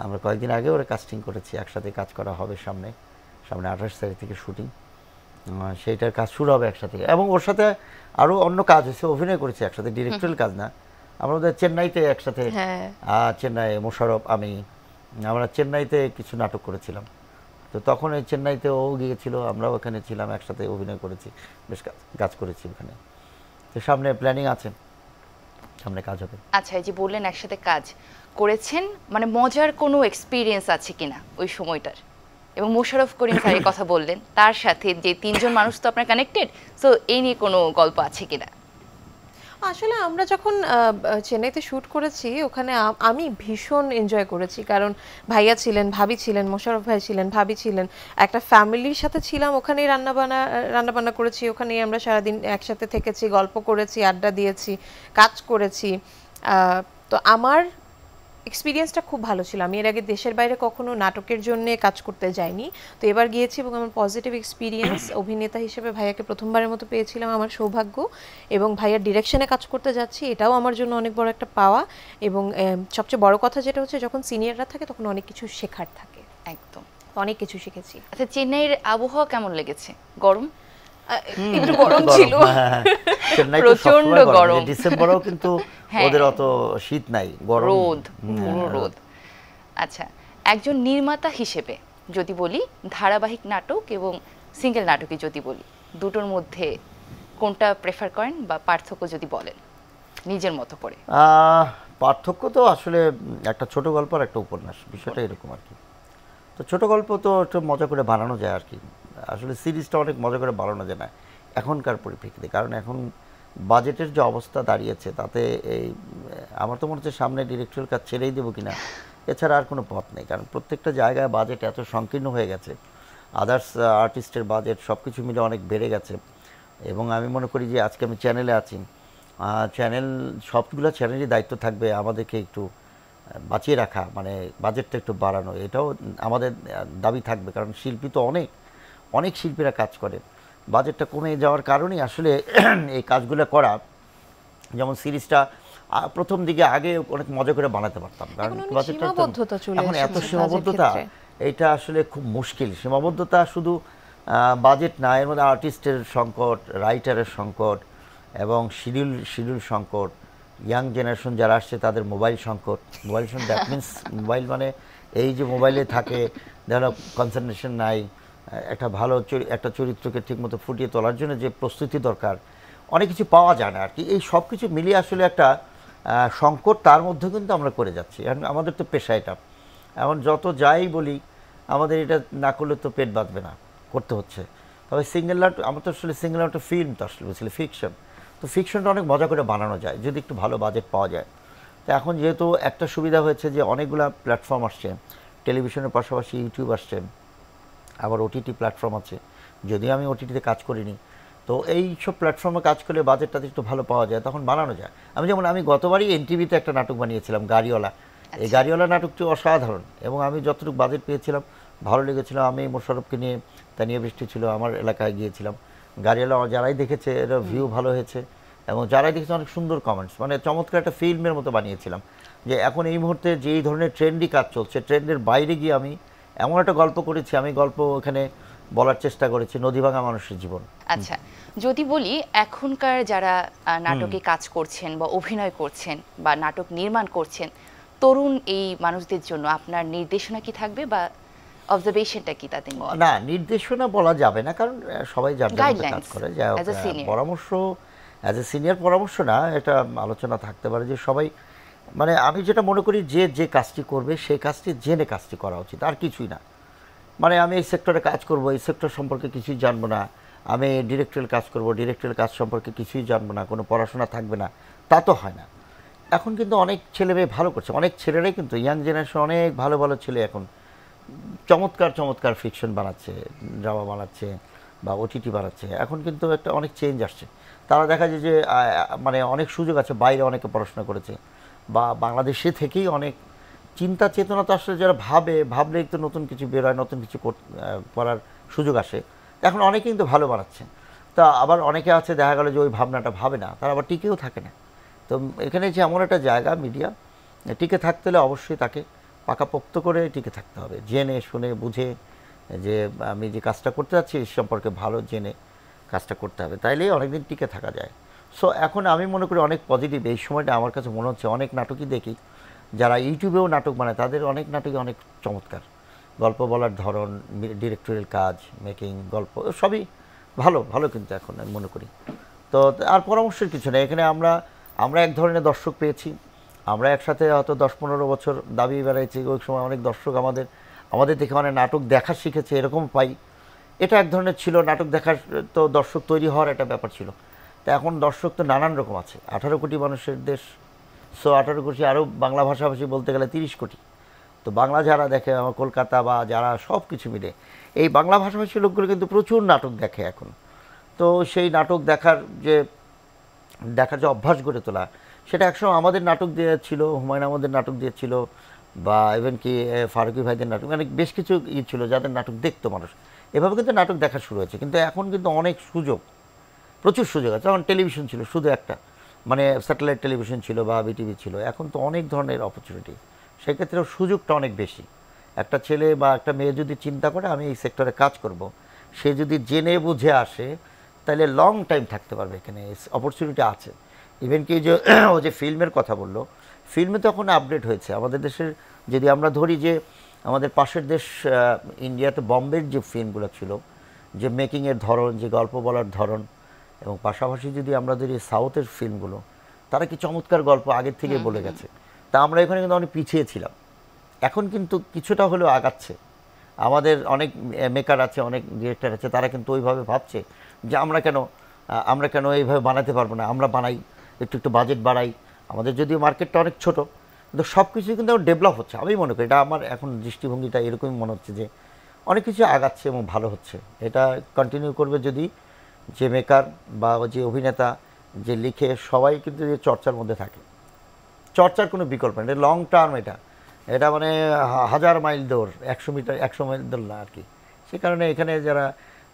Speaker 2: আমরা কয়েকদিন আগে ওরা কাস্টিং করেছি, একসাথে কাজ করা হবে সামনে 28 তারিখ থেকে শুটিং, সেইটার কাজ শুরু হবে একসাথে। এবং ওর সাথে আরও অন্য কাজ হয়েছে, অভিনয় করেছি একসাথে, ডিরেক্টরিয়াল কাজ না। আমরা ওদের চেন্নাইতে একসাথে, চেন্নাই মোশারফ আমি, আমরা চেন্নাইতে কিছু নাটক করেছিলাম। তো তখন এই চেন্নাইতে ও গিয়েছিল, আমরাও ওখানে ছিলাম, একসাথে অভিনয় করেছি, বেশ কাজ করেছি ওখানে। তো সামনে প্ল্যানিং আছে, সামনে কাজ হবে।
Speaker 1: আচ্ছা, এই যে বললেন একসাথে কাজ করেছেন, মানে মজার কোনো এক্সপিরিয়েন্স আছে কিনা ওই সময়টার? এবং মোশাররফ করিম স্যারের কথা বললেন, তার সাথে যে তিনজন মানুষ তো আপনার কানেক্টেড, সো এই নিয়ে কোনো গল্প আছে কিনা?
Speaker 3: আসলে আমরা যখন চেন্নাইতে শ্যুট করেছি, ওখানে আমি ভীষণ এনজয় করেছি, কারণ ভাইয়া ছিলেন, ভাবি ছিলেন, মোশাররফ ভাই ছিলেন, ভাবি ছিলেন, একটা ফ্যামিলির সাথে ছিলাম। ওখানেই রান্নাবান্না করেছি, ওখানেই আমরা সারাদিন একসাথে থেকেছি, গল্প করেছি, আড্ডা দিয়েছি, কাজ করেছি। তো আমার এক্সপিরিয়েন্সটা খুব ভালো ছিল। আমি এর আগে দেশের বাইরে কখনো নাটকের জন্য কাজ করতে যাইনি, তো এবার গিয়েছি এবং আমার পজিটিভ এক্সপিরিয়েন্স। অভিনেতা হিসেবে ভাইয়াকে প্রথমবারের মতো পেয়েছিলাম, আমার সৌভাগ্য, এবং ভাইয়ার ডিরেকশনে কাজ করতে যাচ্ছি, এটাও আমার জন্য অনেক বড় একটা পাওয়া। এবং সবচেয়ে বড় কথা যেটা হচ্ছে, যখন সিনিয়ররা থাকে তখন অনেক কিছু শেখার থাকে,
Speaker 1: একদম
Speaker 3: অনেক কিছু শিখেছি।
Speaker 1: আচ্ছা, চেন্নাইয়ের আবহাওয়া কেমন লেগেছে? গরম?
Speaker 3: একটু গরম ছিল,
Speaker 1: প্রচন্ড গরম,
Speaker 2: ডিসেম্বরেও কিন্তু ওদের অত শীত নাই, গরম,
Speaker 1: রোদ, পুরো রোদ। আচ্ছা, একজন নির্মাতা হিসেবে যদি বলি, ধারাবাহিক নাটক এবং সিঙ্গেল নাটকে যদি বলি, দুটোর মধ্যে কোনটা প্রেফার করেন, বা পার্থক্য যদি বলেন নিজের মতো করে?
Speaker 2: পার্থক্য তো আসলে একটা ছোট গল্প আর একটা উপন্যাস, বিষয়টা এরকম আর কি। তো ছোট গল্প তো একটু মজা করে বানানো যায় আর কি, আসলে সিরিজটা অনেক মজা করে বানানো যায় না এখনকার পরিপ্রেক্ষিতে, কারণ এখন বাজেটের যে অবস্থা দাঁড়িয়েছে তাতে এই আমার তো মনে হচ্ছে সামনে ডিরেক্টরিয়াল কাজ ছেড়েই দেবো কিনা, এছাড়া আর কোনো পথ নেই। কারণ প্রত্যেকটা জায়গায় বাজেট এত সংকীর্ণ হয়ে গেছে, আদার্স আর্টিস্টের বাজেট সব কিছু মিলে অনেক বেড়ে গেছে। এবং আমি মনে করি যে আজকে আমি চ্যানেলে আছি, চ্যানেল সবগুলো চ্যানেলই দায়িত্ব থাকবে আমাদেরকে একটু বাঁচিয়ে রাখা, মানে বাজেটটা একটু বাড়ানো, এটাও আমাদের দাবি থাকবে। কারণ শিল্পী তো অনেক শিল্পীরা কাজ করে, বাজেটটা কমে যাওয়ার কারণেই আসলে এই কাজগুলো করা। যেমন সিরিজটা প্রথম দিকে আগে অনেক মজা করে বানাতে পারতাম, কারণ বাজেটটা এখন এত সীমাবদ্ধতা, এটা আসলে খুব মুশকিল। সীমাবদ্ধতা শুধু বাজেট না, এর মধ্যে আর্টিস্টের সংকট, রাইটারের সংকট, এবং শিডিউল সংকট, ইয়াং জেনারেশন যারা আসছে তাদের মোবাইল সংকট। মোবাইল সংকট দ্যাট মিনস মোবাইল মানে এই যে মোবাইলে থাকে, ধরো কনসেন্ট্রেশন নাই, একটা ভালো একটা চরিত্রকে ঠিকমতো ফুটিয়ে তোলার জন্য যে প্রস্তুতি দরকার, অনেক কিছু পাওয়া যায় না আর কি। এই সব কিছু মিলিয়ে আসলে একটা সংকট, তার মধ্যে কিন্তু আমরা করে যাচ্ছি। আমাদের তো পেশা এটা, এমন যত যাই বলি আমাদের এটা না করলে তো পেট বাঁধবে না, করতে হচ্ছে। তবে সিঙ্গেল নাটক, আমার তো আসলে সিঙ্গেল নাটক ফিল্ম তো আসলে বুঝলে ফিকশন, তো ফিকশনটা অনেক মজা করে বানানো যায় যদি একটু ভালো বাজেট পাওয়া যায়। তো এখন যেহেতু একটা সুবিধা হয়েছে যে অনেকগুলো প্ল্যাটফর্ম আসছে, টেলিভিশনের পাশাপাশি ইউটিউব আসছে, আবার ওটিটি প্ল্যাটফর্ম আছে, যদিও আমি ওটিটিতে কাজ করিনি। তো এই সব প্ল্যাটফর্মে কাজ করলে বাজেটটা একটু ভালো পাওয়া যায়, তখন বানানো যায়। আমি গতবারই এনটিভিতে একটা নাটক বানিয়েছিলাম, গাড়িওয়ালা। এই গাড়িওয়ালা নাটকটি অসাধারণ, এবং আমি যতটুকু বাজেট পেয়েছিলাম ভালো লেগেছিল। আমি মোশাররফকে নিয়ে, তানিয়া বৃষ্টি ছিল, আমার এলাকায় গিয়েছিলাম। গাড়িওয়ালা যারাই দেখেছে এর ভিউ ভালো হয়েছে, এবং যারাই দেখেছে অনেক সুন্দর কমেন্টস, মানে চমৎকার একটা ফিল্মের মতো বানিয়েছিলাম। যে এখন এই মুহূর্তে যেই ধরনের ট্রেন্ডি কাজ চলছে, ট্রেন্ডের বাইরে গিয়ে আমি এমন একটা গল্প করেছি, আমি গল্প এখানে বলার চেষ্টা করেছি, নদীভাঙা মানুষের জীবন।
Speaker 1: আচ্ছা, যদি বলি এখনকার যারা নাটকে কাজ করছেন বা অভিনয় করছেন বা নাটক নির্মাণ করছেন, তরুণ এই মানুষদের জন্য আপনার নির্দেশনা কি থাকবে বা অবজারভেশনটা কি তাদের নিয়ে?
Speaker 2: না, নির্দেশনা বলা যাবে না, কারণ সবাই যার যার মতো কাজ করে। যাই হোক,
Speaker 1: as a senior।
Speaker 2: পরামর্শ অ্যাজ এ সিনিয়র পরামর্শ না, এটা আলোচনা থাকতে পারে যে সবাই, মানে আমি যেটা মনে করি যে কাজটি করবে সেই কাজটি জেনে কাজটি করা উচিত, আর কিছুই না। মানে আমি এই সেক্টরে কাজ করব, এই সেক্টর সম্পর্কে কিছুই জানবো না, আমি ডিরেক্টরিয়াল কাজ করব, ডিরেক্টরিয়াল কাজ সম্পর্কে কিছুই জানবো না, কোনো পড়াশোনা থাকবে না, তা তো হয় না। এখন কিন্তু অনেক ছেলে মেয়ে ভালো করছে, অনেক ছেলেরাই কিন্তু, ইয়াং জেনারেশন অনেক ভালো ভালো ছেলে এখন চমৎকার চমৎকার ফিকশন বানাচ্ছে, ড্রামা বানাচ্ছে বা ওটিটি বানাচ্ছে। এখন কিন্তু একটা অনেক চেঞ্জ আসছে। তারা দেখা যায় যে মানে অনেক সুযোগ আছে, বাইরে অনেকে পড়াশোনা করেছে বা বাংলাদেশে থেকেই অনেক চিন্তা চেতনা তো আসলে যারা ভাবলেই তো নতুন কিছু বেরোয়, নতুন কিছু করার সুযোগ আসে। এখন অনেকে কিন্তু ভালো বানাচ্ছে। তা আবার অনেকে আছে দেখা গেল যে ওই ভাবনাটা ভাবে না, তারা আবার টিকেও থাকে না। তো এখানে যে এমন একটা জায়গা, মিডিয়া টিকে থাকতে হলে অবশ্যই তাকে পাকাপোক্ত করে টিকে থাকতে হবে, জেনে শুনে বুঝে যে আমি যে কাজটা করতে যাচ্ছি এই সম্পর্কে ভালো জেনে কাজটা করতে হবে, তাইলেই অনেকদিন টিকে থাকা যায়। সো এখন আমি মনে করি অনেক পজিটিভ এই সময়টা। আমার কাছে মনে হচ্ছে অনেক নাটকই দেখি যারা ইউটিউবেও নাটক বানায়, তাদের অনেক নাটকই অনেক চমৎকার, গল্প বলার ধরন, ডিরেক্টরিয়াল কাজ, মেকিং, গল্প সবই ভালো ভালো। কিন্তু এখন আমি মনে করি তো আর পরামর্শের কিছু নেই এখানে। আমরা এক ধরনের দর্শক পেয়েছি, আমরা একসাথে হয়তো 10-15 বছর দাবি বেড়াইছি, ওই সময় অনেক দর্শক আমাদের দেখে মানে নাটক দেখা শিখেছে, এরকম পাই। এটা এক ধরনের ছিল, নাটক দেখার তো দর্শক তৈরি হওয়ার একটা ব্যাপার ছিল। তো এখন দর্শক তো নানান রকম আছে, 18 কোটি মানুষের দেশ। সো 18 কোটি, আরও বাংলা ভাষাভাষী বলতে গেলে 30 কোটি। তো বাংলা যারা দেখে, আমার কলকাতা বা যারা সব কিছু মিলে এই বাংলা ভাষাভাষী লোকগুলো কিন্তু প্রচুর নাটক দেখে এখন। তো সেই নাটক দেখার যে অভ্যাস গড়ে তোলা, সেটা একসময় আমাদের নাটক দিয়েছিল, হুমায়ুন আহমেদের নাটক দিয়েছিল, বা ইভেন কি ফারুকী ভাইদের নাটক, মানে বেশ কিছু ছিল যাদের নাটক দেখতো মানুষ। এভাবে কিন্তু নাটক দেখা শুরু হয়েছে। কিন্তু এখন কিন্তু অনেক সুযোগ, প্রচুর সুযোগ আছে। যখন টেলিভিশন ছিল শুধু একটা, মানে স্যাটেলাইট টেলিভিশন ছিল বা বিটিভি ছিল, এখন তো অনেক ধরনের অপরচুনিটি, সেক্ষেত্রেও সুযোগটা অনেক বেশি। একটা ছেলে বা একটা মেয়ে যদি চিন্তা করে আমি এই সেক্টরে কাজ করব, সে যদি জেনে বুঝে আসে তাহলে লং টাইম থাকতে পারবে, এখানে অপরচুনিটি আছে। ইভেন কি যে ও যে ফিল্মের কথা বললো, ফিল্মে তো এখন আপডেট হয়েছে আমাদের দেশের। যদি আমরা ধরি যে আমাদের পাশের দেশ ইন্ডিয়াতে বম্বের যে ফিল্মগুলো ছিল, যে মেকিংয়ের ধরন, যে গল্প বলার ধরন, এবং পাশাপাশি যদি আমরা ধরি সাউথের ফিল্মগুলো, তারা কি চমৎকার গল্প আগের থেকে বলে গেছে। তা আমরা এখানে কিন্তু অনেক পিছিয়ে ছিলাম, এখন কিন্তু কিছুটা হলেও আগাচ্ছে। আমাদের অনেক মেকার আছে, অনেক ডিরেক্টর আছে, তারা কিন্তু ওইভাবে ভাবছে যে আমরা কেন এইভাবে বানাতে পারবো না, আমরা বানাই, একটু বাজেট বাড়াই। আমাদের যদিও মার্কেটটা অনেক ছোট, কিন্তু সব কিছুই কিন্তু ডেভেলপ হচ্ছে। আমি মনে করি এটা আমার এখন দৃষ্টিভঙ্গিটা এরকমই মনে হচ্ছে যে অনেক কিছু আগাচ্ছে এবং ভালো হচ্ছে। এটা কন্টিনিউ করবে যদি যে মেকার বা যে অভিনেতা যে লিখে সবাই কিন্তু যে চর্চার মধ্যে থাকে। চর্চার কোনো বিকল্প নেই, এটা লং টার্ম, এটা মানে 1000 মাইল দৌড়, 100 মাইল দৌড় না আর কি। সে কারণে এখানে যারা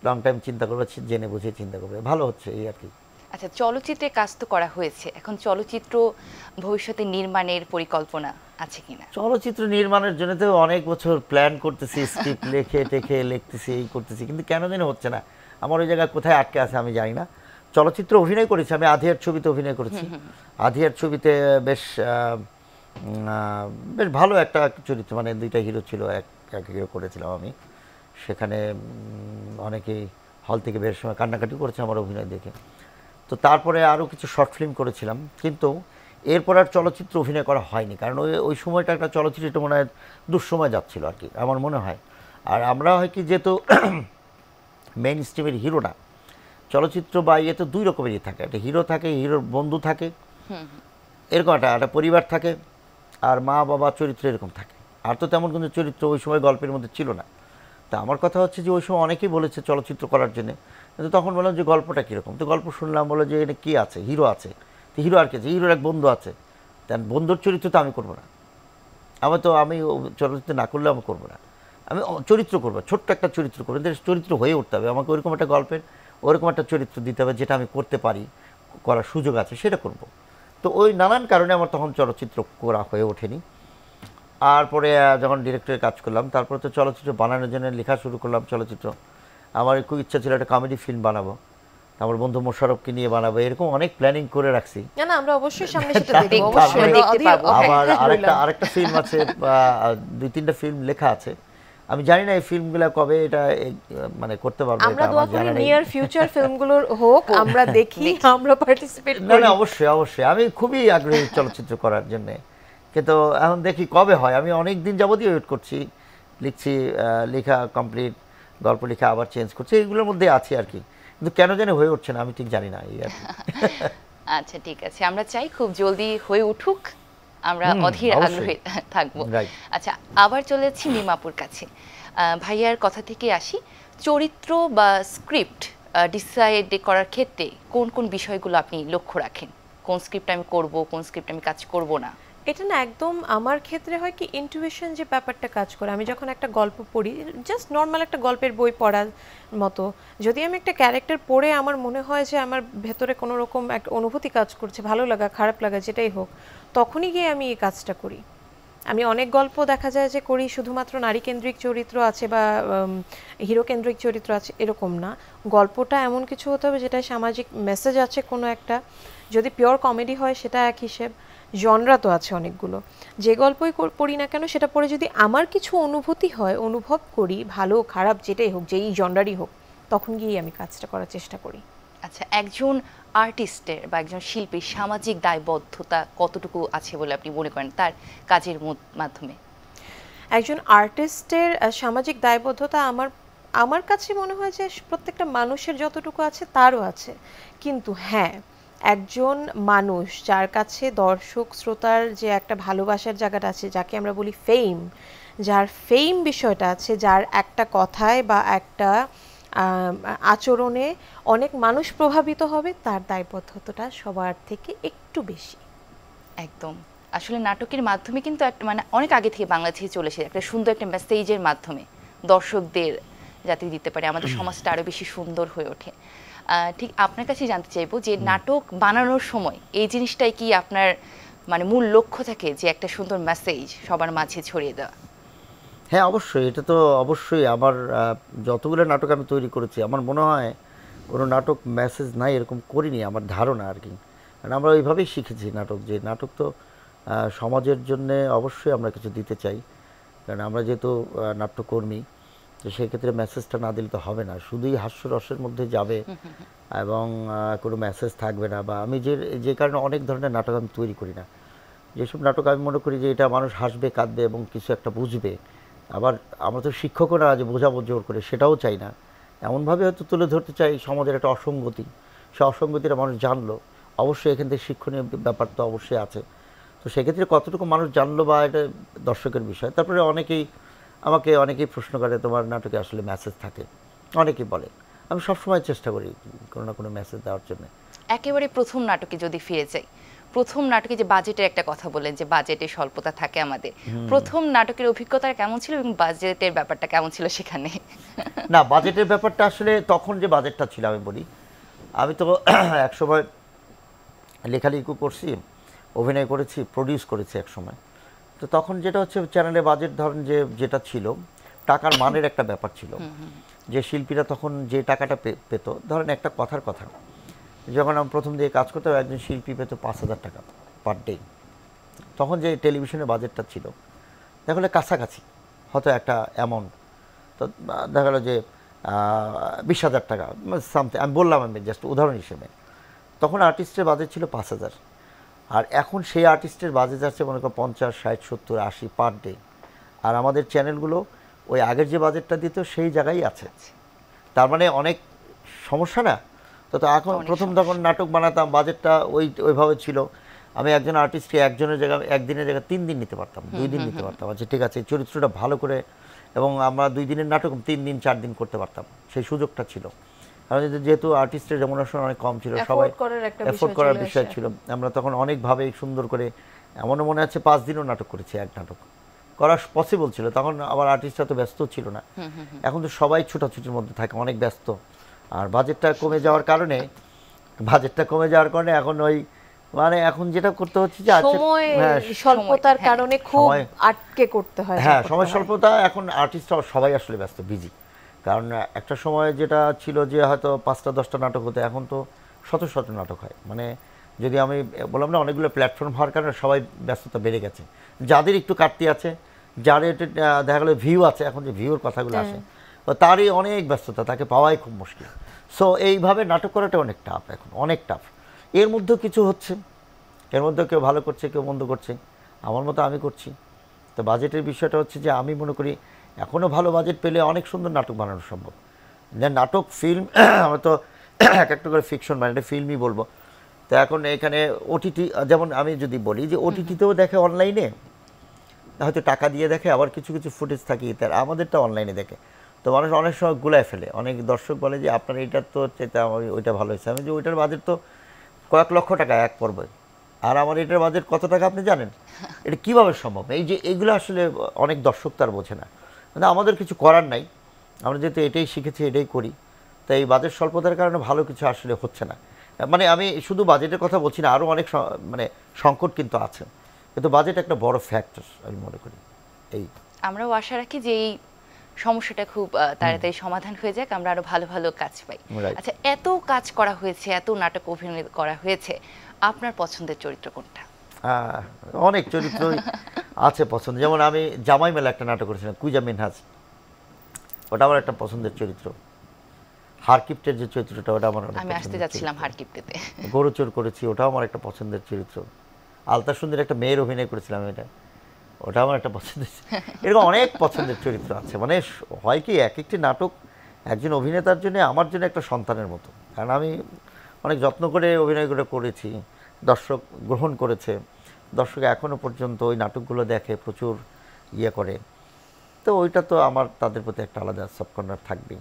Speaker 2: লং টাইম চিন্তা করবে, জেনে বুঝে চিন্তা করবে, ভালো হচ্ছে এই আর কি।
Speaker 1: আচ্ছা, চলচ্চিত্রে কাজ তো করা হয়েছে, এখন চলচ্চিত্র ভবিষ্যতে নির্মাণের পরিকল্পনা আছে কিনা?
Speaker 2: চলচ্চিত্র নির্মাণের জন্য তো অনেক বছর প্ল্যান করতেছি, স্ক্রিপ্ট লিখতেছি, এই করতেছি, কিন্তু কেন যেন হচ্ছে না। আমার ওই জায়গায় কোথায় আটকে আছে আমি জানি না। চলচ্চিত্র অভিনয় করেছি আমি, আধিয়ার ছবিতে অভিনয় করেছি। আধিয়ার ছবিতে বেশ ভালো একটা চরিত্র, মানে 2টা হিরো ছিল, এক হিরো করেছিলাম আমি। সেখানে অনেকেই হল থেকে বের সময় কান্নাকাটি করেছে আমার অভিনয় দেখে। তো তারপরে আরও কিছু শর্ট ফিল্ম করেছিলাম, কিন্তু এরপর আর চলচ্চিত্র অভিনয় করা হয়নি, কারণ ওই সময়টা একটা চলচ্চিত্র মনে হয় দুঃসময় যাচ্ছিল আর কি, আমার মনে হয়। আর আমরা হয় কি, যেহেতু মেইন স্ট্রিমের হিরো না, চলচ্চিত্র বা ইয়েতে দুই রকমেরই থাকে, একটা হিরো থাকে, হিরোর বন্ধু থাকে, এরকম একটা পরিবার থাকে, আর মা বাবা চরিত্র এরকম থাকে। আর তো তেমন কোনো চরিত্র ওই সময় গল্পের মধ্যে ছিল না। তা আমার কথা হচ্ছে যে ওই সময় অনেকেই বলেছে চলচ্চিত্র করার জন্য, কিন্তু তখন বললাম যে গল্পটা কীরকম। তো গল্প শুনলাম, বলে যে এখানে কী আছে, হিরো আছে। তো হিরো আর কি আছে, হিরোর এক বন্ধু আছে, তেন বন্ধুর চরিত্র তো আমি করবো না, আমি চলচ্চিত্র না করলে আমি করবো না, আমি চরিত্র করবো, ছোট্ট একটা চরিত্র করবো, চরিত্র হয়ে উঠতে হবে আমাকে, ওইরকম একটা গল্পের ওরকম একটা চরিত্র দিতে হবে যেটা আমি করতে পারি, করার সুযোগ আছে, সেটা করব। তো ওই নানান কারণে আমার তখন চলচ্চিত্র করা হয়ে ওঠেনি। আর পরে যখন ডিরেক্টরের কাজ করলাম, তারপরে তো চলচ্চিত্র বানানোর জন্য লেখা শুরু করলাম চলচ্চিত্র। আমার খুব ইচ্ছা ছিল একটা কমেডি ফিল্ম বানাবো, আমার বন্ধু মোশাররফকে নিয়ে বানাবো, এরকম অনেক প্ল্যানিং করে রাখছি।
Speaker 3: না আমরা অবশ্যই সামনে সেটা
Speaker 1: দেখব,
Speaker 3: দেখব, অবশ্যই
Speaker 1: দেখতে পাবো।
Speaker 2: আবার আরেকটা ফিল্ম আছে, 2-3টা ফিল্ম লেখা আছে। আমি জানি না এই ফিল্মগুলো কবে এটা মানে করতে পারবো,
Speaker 3: আমরা
Speaker 2: এটা
Speaker 3: দোয়া
Speaker 2: আমার
Speaker 3: করি
Speaker 2: জানা নেই।
Speaker 3: নিয়ার ফিউচার ফিল্মগুলোর হোক, আমরা দেখি, আমরা পার্টিসিপেট
Speaker 2: না
Speaker 3: করি।
Speaker 2: না, অবশ্যই আমি খুবই আগ্রহী চলচ্চিত্র করার জন্য, কিন্তু এখন দেখি কবে হয়। আমি অনেক দিন যাবতই ওয়েট করছি, লিখছি, লেখা কমপ্লিট, গল্প লেখা আবার চেঞ্জ করছি, এইগুলোর মধ্যে আছি আর কি, কিন্তু কেন জানি হয়ে উঠছে না, আমি ঠিক জানি না এই আর কি।
Speaker 1: আচ্ছা ঠিক আছে, আমরা চাই খুব জলদি হয়ে উঠুক, আমরা অধীর
Speaker 2: অবশ্যই।
Speaker 1: আগ্রহে থাকবো।
Speaker 2: Right.
Speaker 1: আচ্ছা, আবার চলে যাচ্ছি মিমাপুর কাছে। ভাইয়ার কথা থেকে আসি, চরিত্র বা স্ক্রিপ্ট ডিসাইড করার ক্ষেত্রে কোন কোন বিষয়গুলো আপনি লক্ষ্য রাখেন? কোন স্ক্রিপ্ট আমি করব, কোন স্ক্রিপ্ট আমি কাজ করব না?
Speaker 3: এটা না একদম আমার ক্ষেত্রে হয় কি, ইন্টুইশন যে ব্যাপারটা কাজ করে। আমি যখন একটা গল্প পড়ি, জাস্ট নর্মাল একটা গল্পের বই পড়ার মতো, যদি আমি একটা ক্যারেক্টার পড়ে আমার মনে হয় যে আমার ভেতরে কোনো রকম একটা অনুভূতি কাজ করছে, ভালো লাগা খারাপ লাগা যেটাই হোক, তখনই গিয়ে আমি এই কাজটা করি। আমি অনেক গল্প দেখা যায় যে করি শুধুমাত্র নারী কেন্দ্রিক চরিত্র আছে বা হিরো কেন্দ্রিক চরিত্র আছে, এরকম না। গল্পটা এমন কিছু হতে হবে যেটা সামাজিক মেসেজ আছে কোনো একটা। যদি পিওর কমেডি হয় সেটা এক হিসেব, জনরা তো আছে অনেকগুলো। যে গল্পই পড়ি না কেন, সেটা পড়ে যদি আমার কিছু অনুভূতি হয়, অনুভব করি, ভালো খারাপ যেটাই হোক, যেই জনরারই হোক, তখন গিয়ে আমি কাজটা করার চেষ্টা করি।
Speaker 1: আচ্ছা, একজন আর্টিস্টের বা একজন শিল্পীর সামাজিক দায়বদ্ধতা কতটুকু আছে বলে আপনি মনে করেন তার কাজের মাধ্যমে?
Speaker 3: একজন আর্টিস্টের সামাজিক দায়বদ্ধতা আমার কাছে মনে হয় যে প্রত্যেকটা মানুষের যতটুকু আছে তারও আছে। কিন্তু হ্যাঁ, একজন মানুষ যার কাছে দর্শক শ্রোতার যে একটা ভালোবাসার জায়গাটা আছে, যাকে আমরা বলি ফেম, যার ফেম বিষয়টা আছে, যার একটা কথায় বা একটা আচরণে অনেক মানুষ প্রভাবিত হবে, তার দায়বদ্ধতাটা সবার থেকে একটু বেশি।
Speaker 1: একদম, আসলে নাটকের মাধ্যমে কিন্তু একটা মানে অনেক আগে থেকে বাংলাদেশে চলে এসেছে একটা সুন্দর একটা মেসেজের মাধ্যমে দর্শকদের যাতে দিতে পারে, আমাদের সমাজটা আরো বেশি সুন্দর হয়ে ওঠে। ঠিক আপনার কাছে জানতে চাইবো যে নাটক বানানোর সময় এই জিনিসটাই কি আপনার মানে মূল লক্ষ্য থাকে, যে একটা সুন্দর মেসেজ সবার মাঝে ছড়িয়ে দেওয়া?
Speaker 2: হ্যাঁ অবশ্যই, এটা তো অবশ্যই। আমার যতগুলো নাটক আমি তৈরি করেছি, আমার মনে হয় কোনো নাটক মেসেজ নাই এরকম করিনি, আমার ধারণা আর কি। কারণ আমরা ওইভাবেই শিখেছি নাটক, যে নাটক তো সমাজের জন্যে অবশ্যই আমরা কিছু দিতে চাই, কারণ আমরা যেহেতু নাট্যকর্মী, তো সেই ক্ষেত্রে মেসেজটা না দিলে তো হবে না, শুধুই হাস্যরসের মধ্যে যাবে এবং কোনো মেসেজ থাকবে না। বা আমি যে কারণে অনেক ধরনের নাটক আমি তৈরি করি না, যেসব নাটক আমি মনে করি যে এটা মানুষ হাসবে, কাঁদবে এবং কিছু একটা বুঝবে। আবার আমরা তো শিক্ষকও না যে বোঝাবো জোর করে, সেটাও চাই না। এমনভাবে হয়তো তুলে ধরতে চাই সমাজের একটা অসঙ্গতি, সে অসঙ্গতিটা মানুষ জানলো, অবশ্যই এখান থেকে শিক্ষণীয় ব্যাপার তো অবশ্যই আছে। তো সেক্ষেত্রে কতটুকু মানুষ জানলো বা এটা দর্শকের বিষয়। তারপরে অনেকেই প্রশ্ন করে, তোমার নাটকে আসলে মেসেজ থাকে? অনেকেই বলে। আমি সবসময় চেষ্টা করি কোনো না কোনো মেসেজ দেওয়ার জন্য।
Speaker 1: একেবারে প্রথম নাটকে যদি ফিরে যাই, প্রথম নাটকে যে বাজেটের একটা কথা বলেন, যে বাজেটে স্বল্পতা থাকে আমাদের, প্রথম নাটকের অভিজ্ঞতা কেমন ছিল এবং বাজেটের ব্যাপারটা কেমন ছিল সেখানে?
Speaker 2: না, বাজেটের ব্যাপারটা আসলে তখন যে বাজেটটা ছিল, আমি বলি, আমি তো একসময় লেখালেখি করছি, অভিনয় করেছি, প্রডিউস করেছি একসময়। তো তখন যেটা হচ্ছে চ্যানেলে বাজেট ধরেন যেটা ছিল, টাকার মানের একটা ব্যাপার ছিল, যে শিল্পীরা তখন যে টাকাটা পেত, ধরেন একটা কথার কথা, যখন আমি প্রথম দিকে কাজ করতাম, একজন শিল্পী পেত 5,000 টাকা পার ডে। তখন যে টেলিভিশনের বাজেটটা ছিল, তাহলে কাছাকাছি হয়তো একটা অ্যামাউন্ট। তো দেখা গেলো যে 20,000 টাকা সামথিং, আমি বললাম আমি জাস্ট উদাহরণ হিসেবে। তখন আর্টিস্টের বাজেট ছিল 5,000, আর এখন সেই আর্টিস্টের বাজেট যাচ্ছে মনে করো 50, 60, 70, 80 পার ডে। আর আমাদের চ্যানেলগুলো ওই আগের যে বাজেটটা দিত সেই জায়গায় আছে। তার মানে অনেক সমস্যা না? তো এখন প্রথম যখন নাটক বানাতাম বাজেটটা ওইভাবে ছিল, আমি একজন আর্টিস্টকে একজনের জায়গায় একদিনের জায়গায় 3 দিন নিতে পারতাম, 2 দিন নিতে পারতাম। আচ্ছা ঠিক আছে, চরিত্রটা ভালো করে, এবং আমরা 2 দিনের নাটক 3 দিন 4 দিন করতে পারতাম, সেই সুযোগটা ছিল। কারণ যেহেতু আর্টিস্টের রেমুনারেশন অনেক কম ছিল, সবাই এফোর্ড করার বিষয় ছিল। আমরা তখন অনেকভাবে সুন্দর করে, এমনও মনে আছে 5 দিনও নাটক করেছি, এক নাটক করা পসিবল ছিল। তখন আবার আর্টিস্টরা তো ব্যস্ত ছিল না, এখন তো সবাই ছুটাছুটির মধ্যে থাকে, অনেক ব্যস্ত। আর বাজেটটা কমে যাওয়ার কারণে এখন ওই মানে এখন যেটা করতে হচ্ছে যে
Speaker 3: সময় স্বল্পতার কারণে খুব আটকে করতে হয়।
Speaker 2: হ্যাঁ, সময় স্বল্পতা, এখন আর্টিস্টরা সবাই আসলে ব্যস্ত, বিজি। কারণ একটা সময় যেটা ছিল যে হয়তো 5টা-10টা নাটক হতো, এখন তো শত শত নাটক হয়। মানে যদি আমি বললাম না, অনেকগুলো প্ল্যাটফর্ম হওয়ার কারণে সবাই ব্যস্ততা বেড়ে গেছে। যাদের একটু কাটতি আছে, যার দেখা গেলো ভিউ আছে, এখন যে ভিউর কথাগুলো আসে তারই অনেক ব্যস্ততা, তাকে পাওয়াই খুব মুশকিল। সো এইভাবে নাটক করাটা অনেক টাফ, এখন অনেক টাফ। এর মধ্যেও কিছু হচ্ছে, এর মধ্যেও কেউ ভালো করছে, কেউ মন্দ করছে, আমার মতো আমি করছি। তো বাজেটের বিষয়টা হচ্ছে যে আমি মনে করি এখনও ভালো বাজেট পেলে অনেক সুন্দর নাটক বানানো সম্ভব। নাটক, ফিল্ম, আমরা তো একটা করে ফিকশন মানে এটা ফিল্মই বলবো। তো এখন এখানে ওটিটি, যেমন আমি যদি বলি যে ওটিটিতেও দেখে অনলাইনে, হয়তো টাকা দিয়ে দেখে, আবার কিছু কিছু ফুটেজ থাকে তার, আমাদেরটা অনলাইনে দেখে। তো মানুষ অনেক সময় গুলায় ফেলে, অনেক দর্শক বলে যে আপনার এইটার তো ওইটা ভালো হয়েছে। আমি যে ওইটার বাজেট তো কয়েক লক্ষ টাকা এক পর্বে, আর আমার এটার বাজেট কত টাকা আপনি জানেন? এটা কীভাবে সম্ভব? এই যে এইগুলো আসলে অনেক দর্শক তার বোঝে না। মানে আমাদের কিছু করার নাই, আমরা যেহেতু এটাই শিখেছি, এটাই করি। তাই এই বাজেট স্বল্পতার কারণে ভালো কিছু আসলে হচ্ছে না। মানে আমি শুধু বাজেটের কথা বলছি না, আরও অনেক মানে সংকট কিন্তু আছে, কিন্তু বাজেট একটা বড় ফ্যাক্টর আমি মনে করি। এই
Speaker 1: আমরাও আশা রাখি যে এই সমস্যাটা খুব তাড়াতাড়ি সমাধান হয়ে যাক, আমরা আরো ভালো ভালো কাজ পাই। আচ্ছা, এত কাজ করা হয়েছে, এত নাটক অভিনয় করা হয়েছে, আপনার পছন্দের চরিত্র কোনটা?
Speaker 2: অনেক চরিত্র আছে পছন্দ। যেমন আমি জামাই মেলা একটা নাটক করেছিলাম, কুইজা মিনহাজ, ওটা আমার একটা পছন্দের চরিত্র। হারকিপ্টের যে চরিত্রটা, ওটা আমার
Speaker 1: আমি আসতে যাচ্ছিলাম হারকিপ্টেতে।
Speaker 2: গরুচোর করেছি, ওটাও আমার একটা পছন্দের চরিত্র। আলতা সুন্দর একটা মেয়ের অভিনয় করেছিলাম, ওটা আমার একটা পছন্দের। এরকম অনেক পছন্দের চরিত্র আছে। মানে হয় কি, এক একটি নাটক একজন অভিনেতার জন্য, আমার জন্য একটা সন্তানের মতো। কারণ আমি অনেক যত্ন করে অভিনয় করেছি, দর্শক গ্রহণ করেছে, দর্শক এখনও পর্যন্ত ওই নাটকগুলো দেখে, প্রচুর করে। তো ওইটা তো আমার তাদের প্রতি একটা আলাদা সাবকর্নার থাকবেই।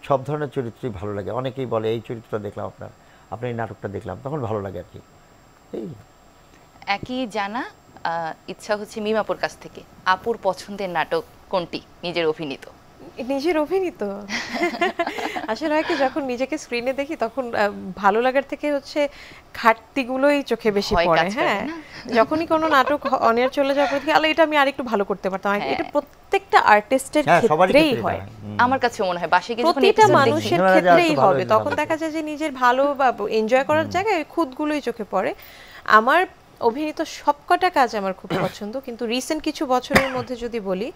Speaker 2: সব ধরনের চরিত্রই ভালো লাগে। অনেকেই বলে এই চরিত্রটা দেখলাম আপনার এই নাটকটা দেখলাম, তখন ভালো লাগে আর কি। এই
Speaker 1: একই জানা ইচ্ছা হচ্ছে মিমাপুর কাছ থেকে, আপুর পছন্দের নাটক কোনটি নিজের অভিনীত?
Speaker 3: আসলে হয় কি, যখন নিজেকে স্ক্রিনে দেখি তখন ভালো লাগার থেকে হচ্ছে ঘাটতিগুলোই চোখে বেশি পড়ে। হ্যাঁ, যখনই কোনো নাটক অন এয়ার চলে যাওয়ার পর থেকে আলো এটা আমি আরেকটু ভালো করতে পারতাম। এটা প্রত্যেকটা আর্টিস্টের ক্ষেত্রেই হয়,
Speaker 1: আমার কাছে মনে হয় বাসে গিয়ে
Speaker 3: প্রতিটা মানুষের ক্ষেত্রেই হবে। তখন দেখা যায় যে নিজের ভালো বা এনজয় করার জায়গায় খুঁতগুলোই চোখে পড়ে। আমার অভিনীত সবকটা কাজ আমার খুব পছন্দ, কিন্তু রিসেন্ট কিছু বছরের মধ্যে যদি বলি,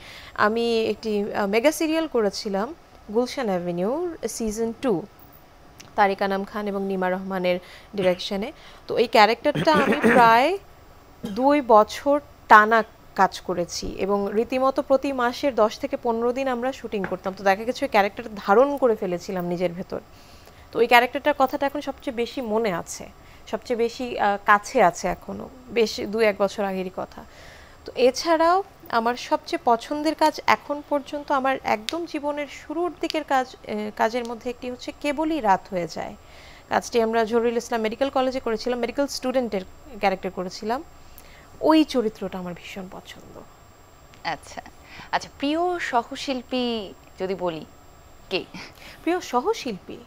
Speaker 3: আমি একটি মেগা সিরিয়াল করেছিলাম গুলশান অ্যাভিনিউ সিজন 2, তারিক আনাম খান এবং নিমা রহমানের ডিরেকশনে। তো এই ক্যারেক্টারটা আমি প্রায় 2 বছর টানা কাজ করেছি, এবং রীতিমতো প্রতি মাসের 10 থেকে 15 দিন আমরা শুটিং করতাম। তো দেখা গেছে ওই ক্যারেক্টারটা ধারণ করে ফেলেছিলাম নিজের ভেতর। তো ওই ক্যারেক্টারটার কথাটা এখন সবচেয়ে বেশি মনে আছে, সবচেয়ে বেশি কাছে আছে এখনও, বেশ 2-1 বছর আগেরই কথা। তো এছাড়াও আমার সবচেয়ে পছন্দের কাজ এখন পর্যন্ত, আমার একদম জীবনের শুরুর দিকের কাজের মধ্যে একটি হচ্ছে কেবলই রাত হয়ে যায়। কাজটি আমরা জহুরুল ইসলাম মেডিকেল কলেজে করেছিলাম, মেডিকেল স্টুডেন্টের ক্যারেক্টার করেছিলাম। ওই চরিত্রটা আমার ভীষণ পছন্দ।
Speaker 1: আচ্ছা আচ্ছা, প্রিয় সহশিল্পী যদি বলি, কে?
Speaker 3: প্রিয় সহশিল্পী,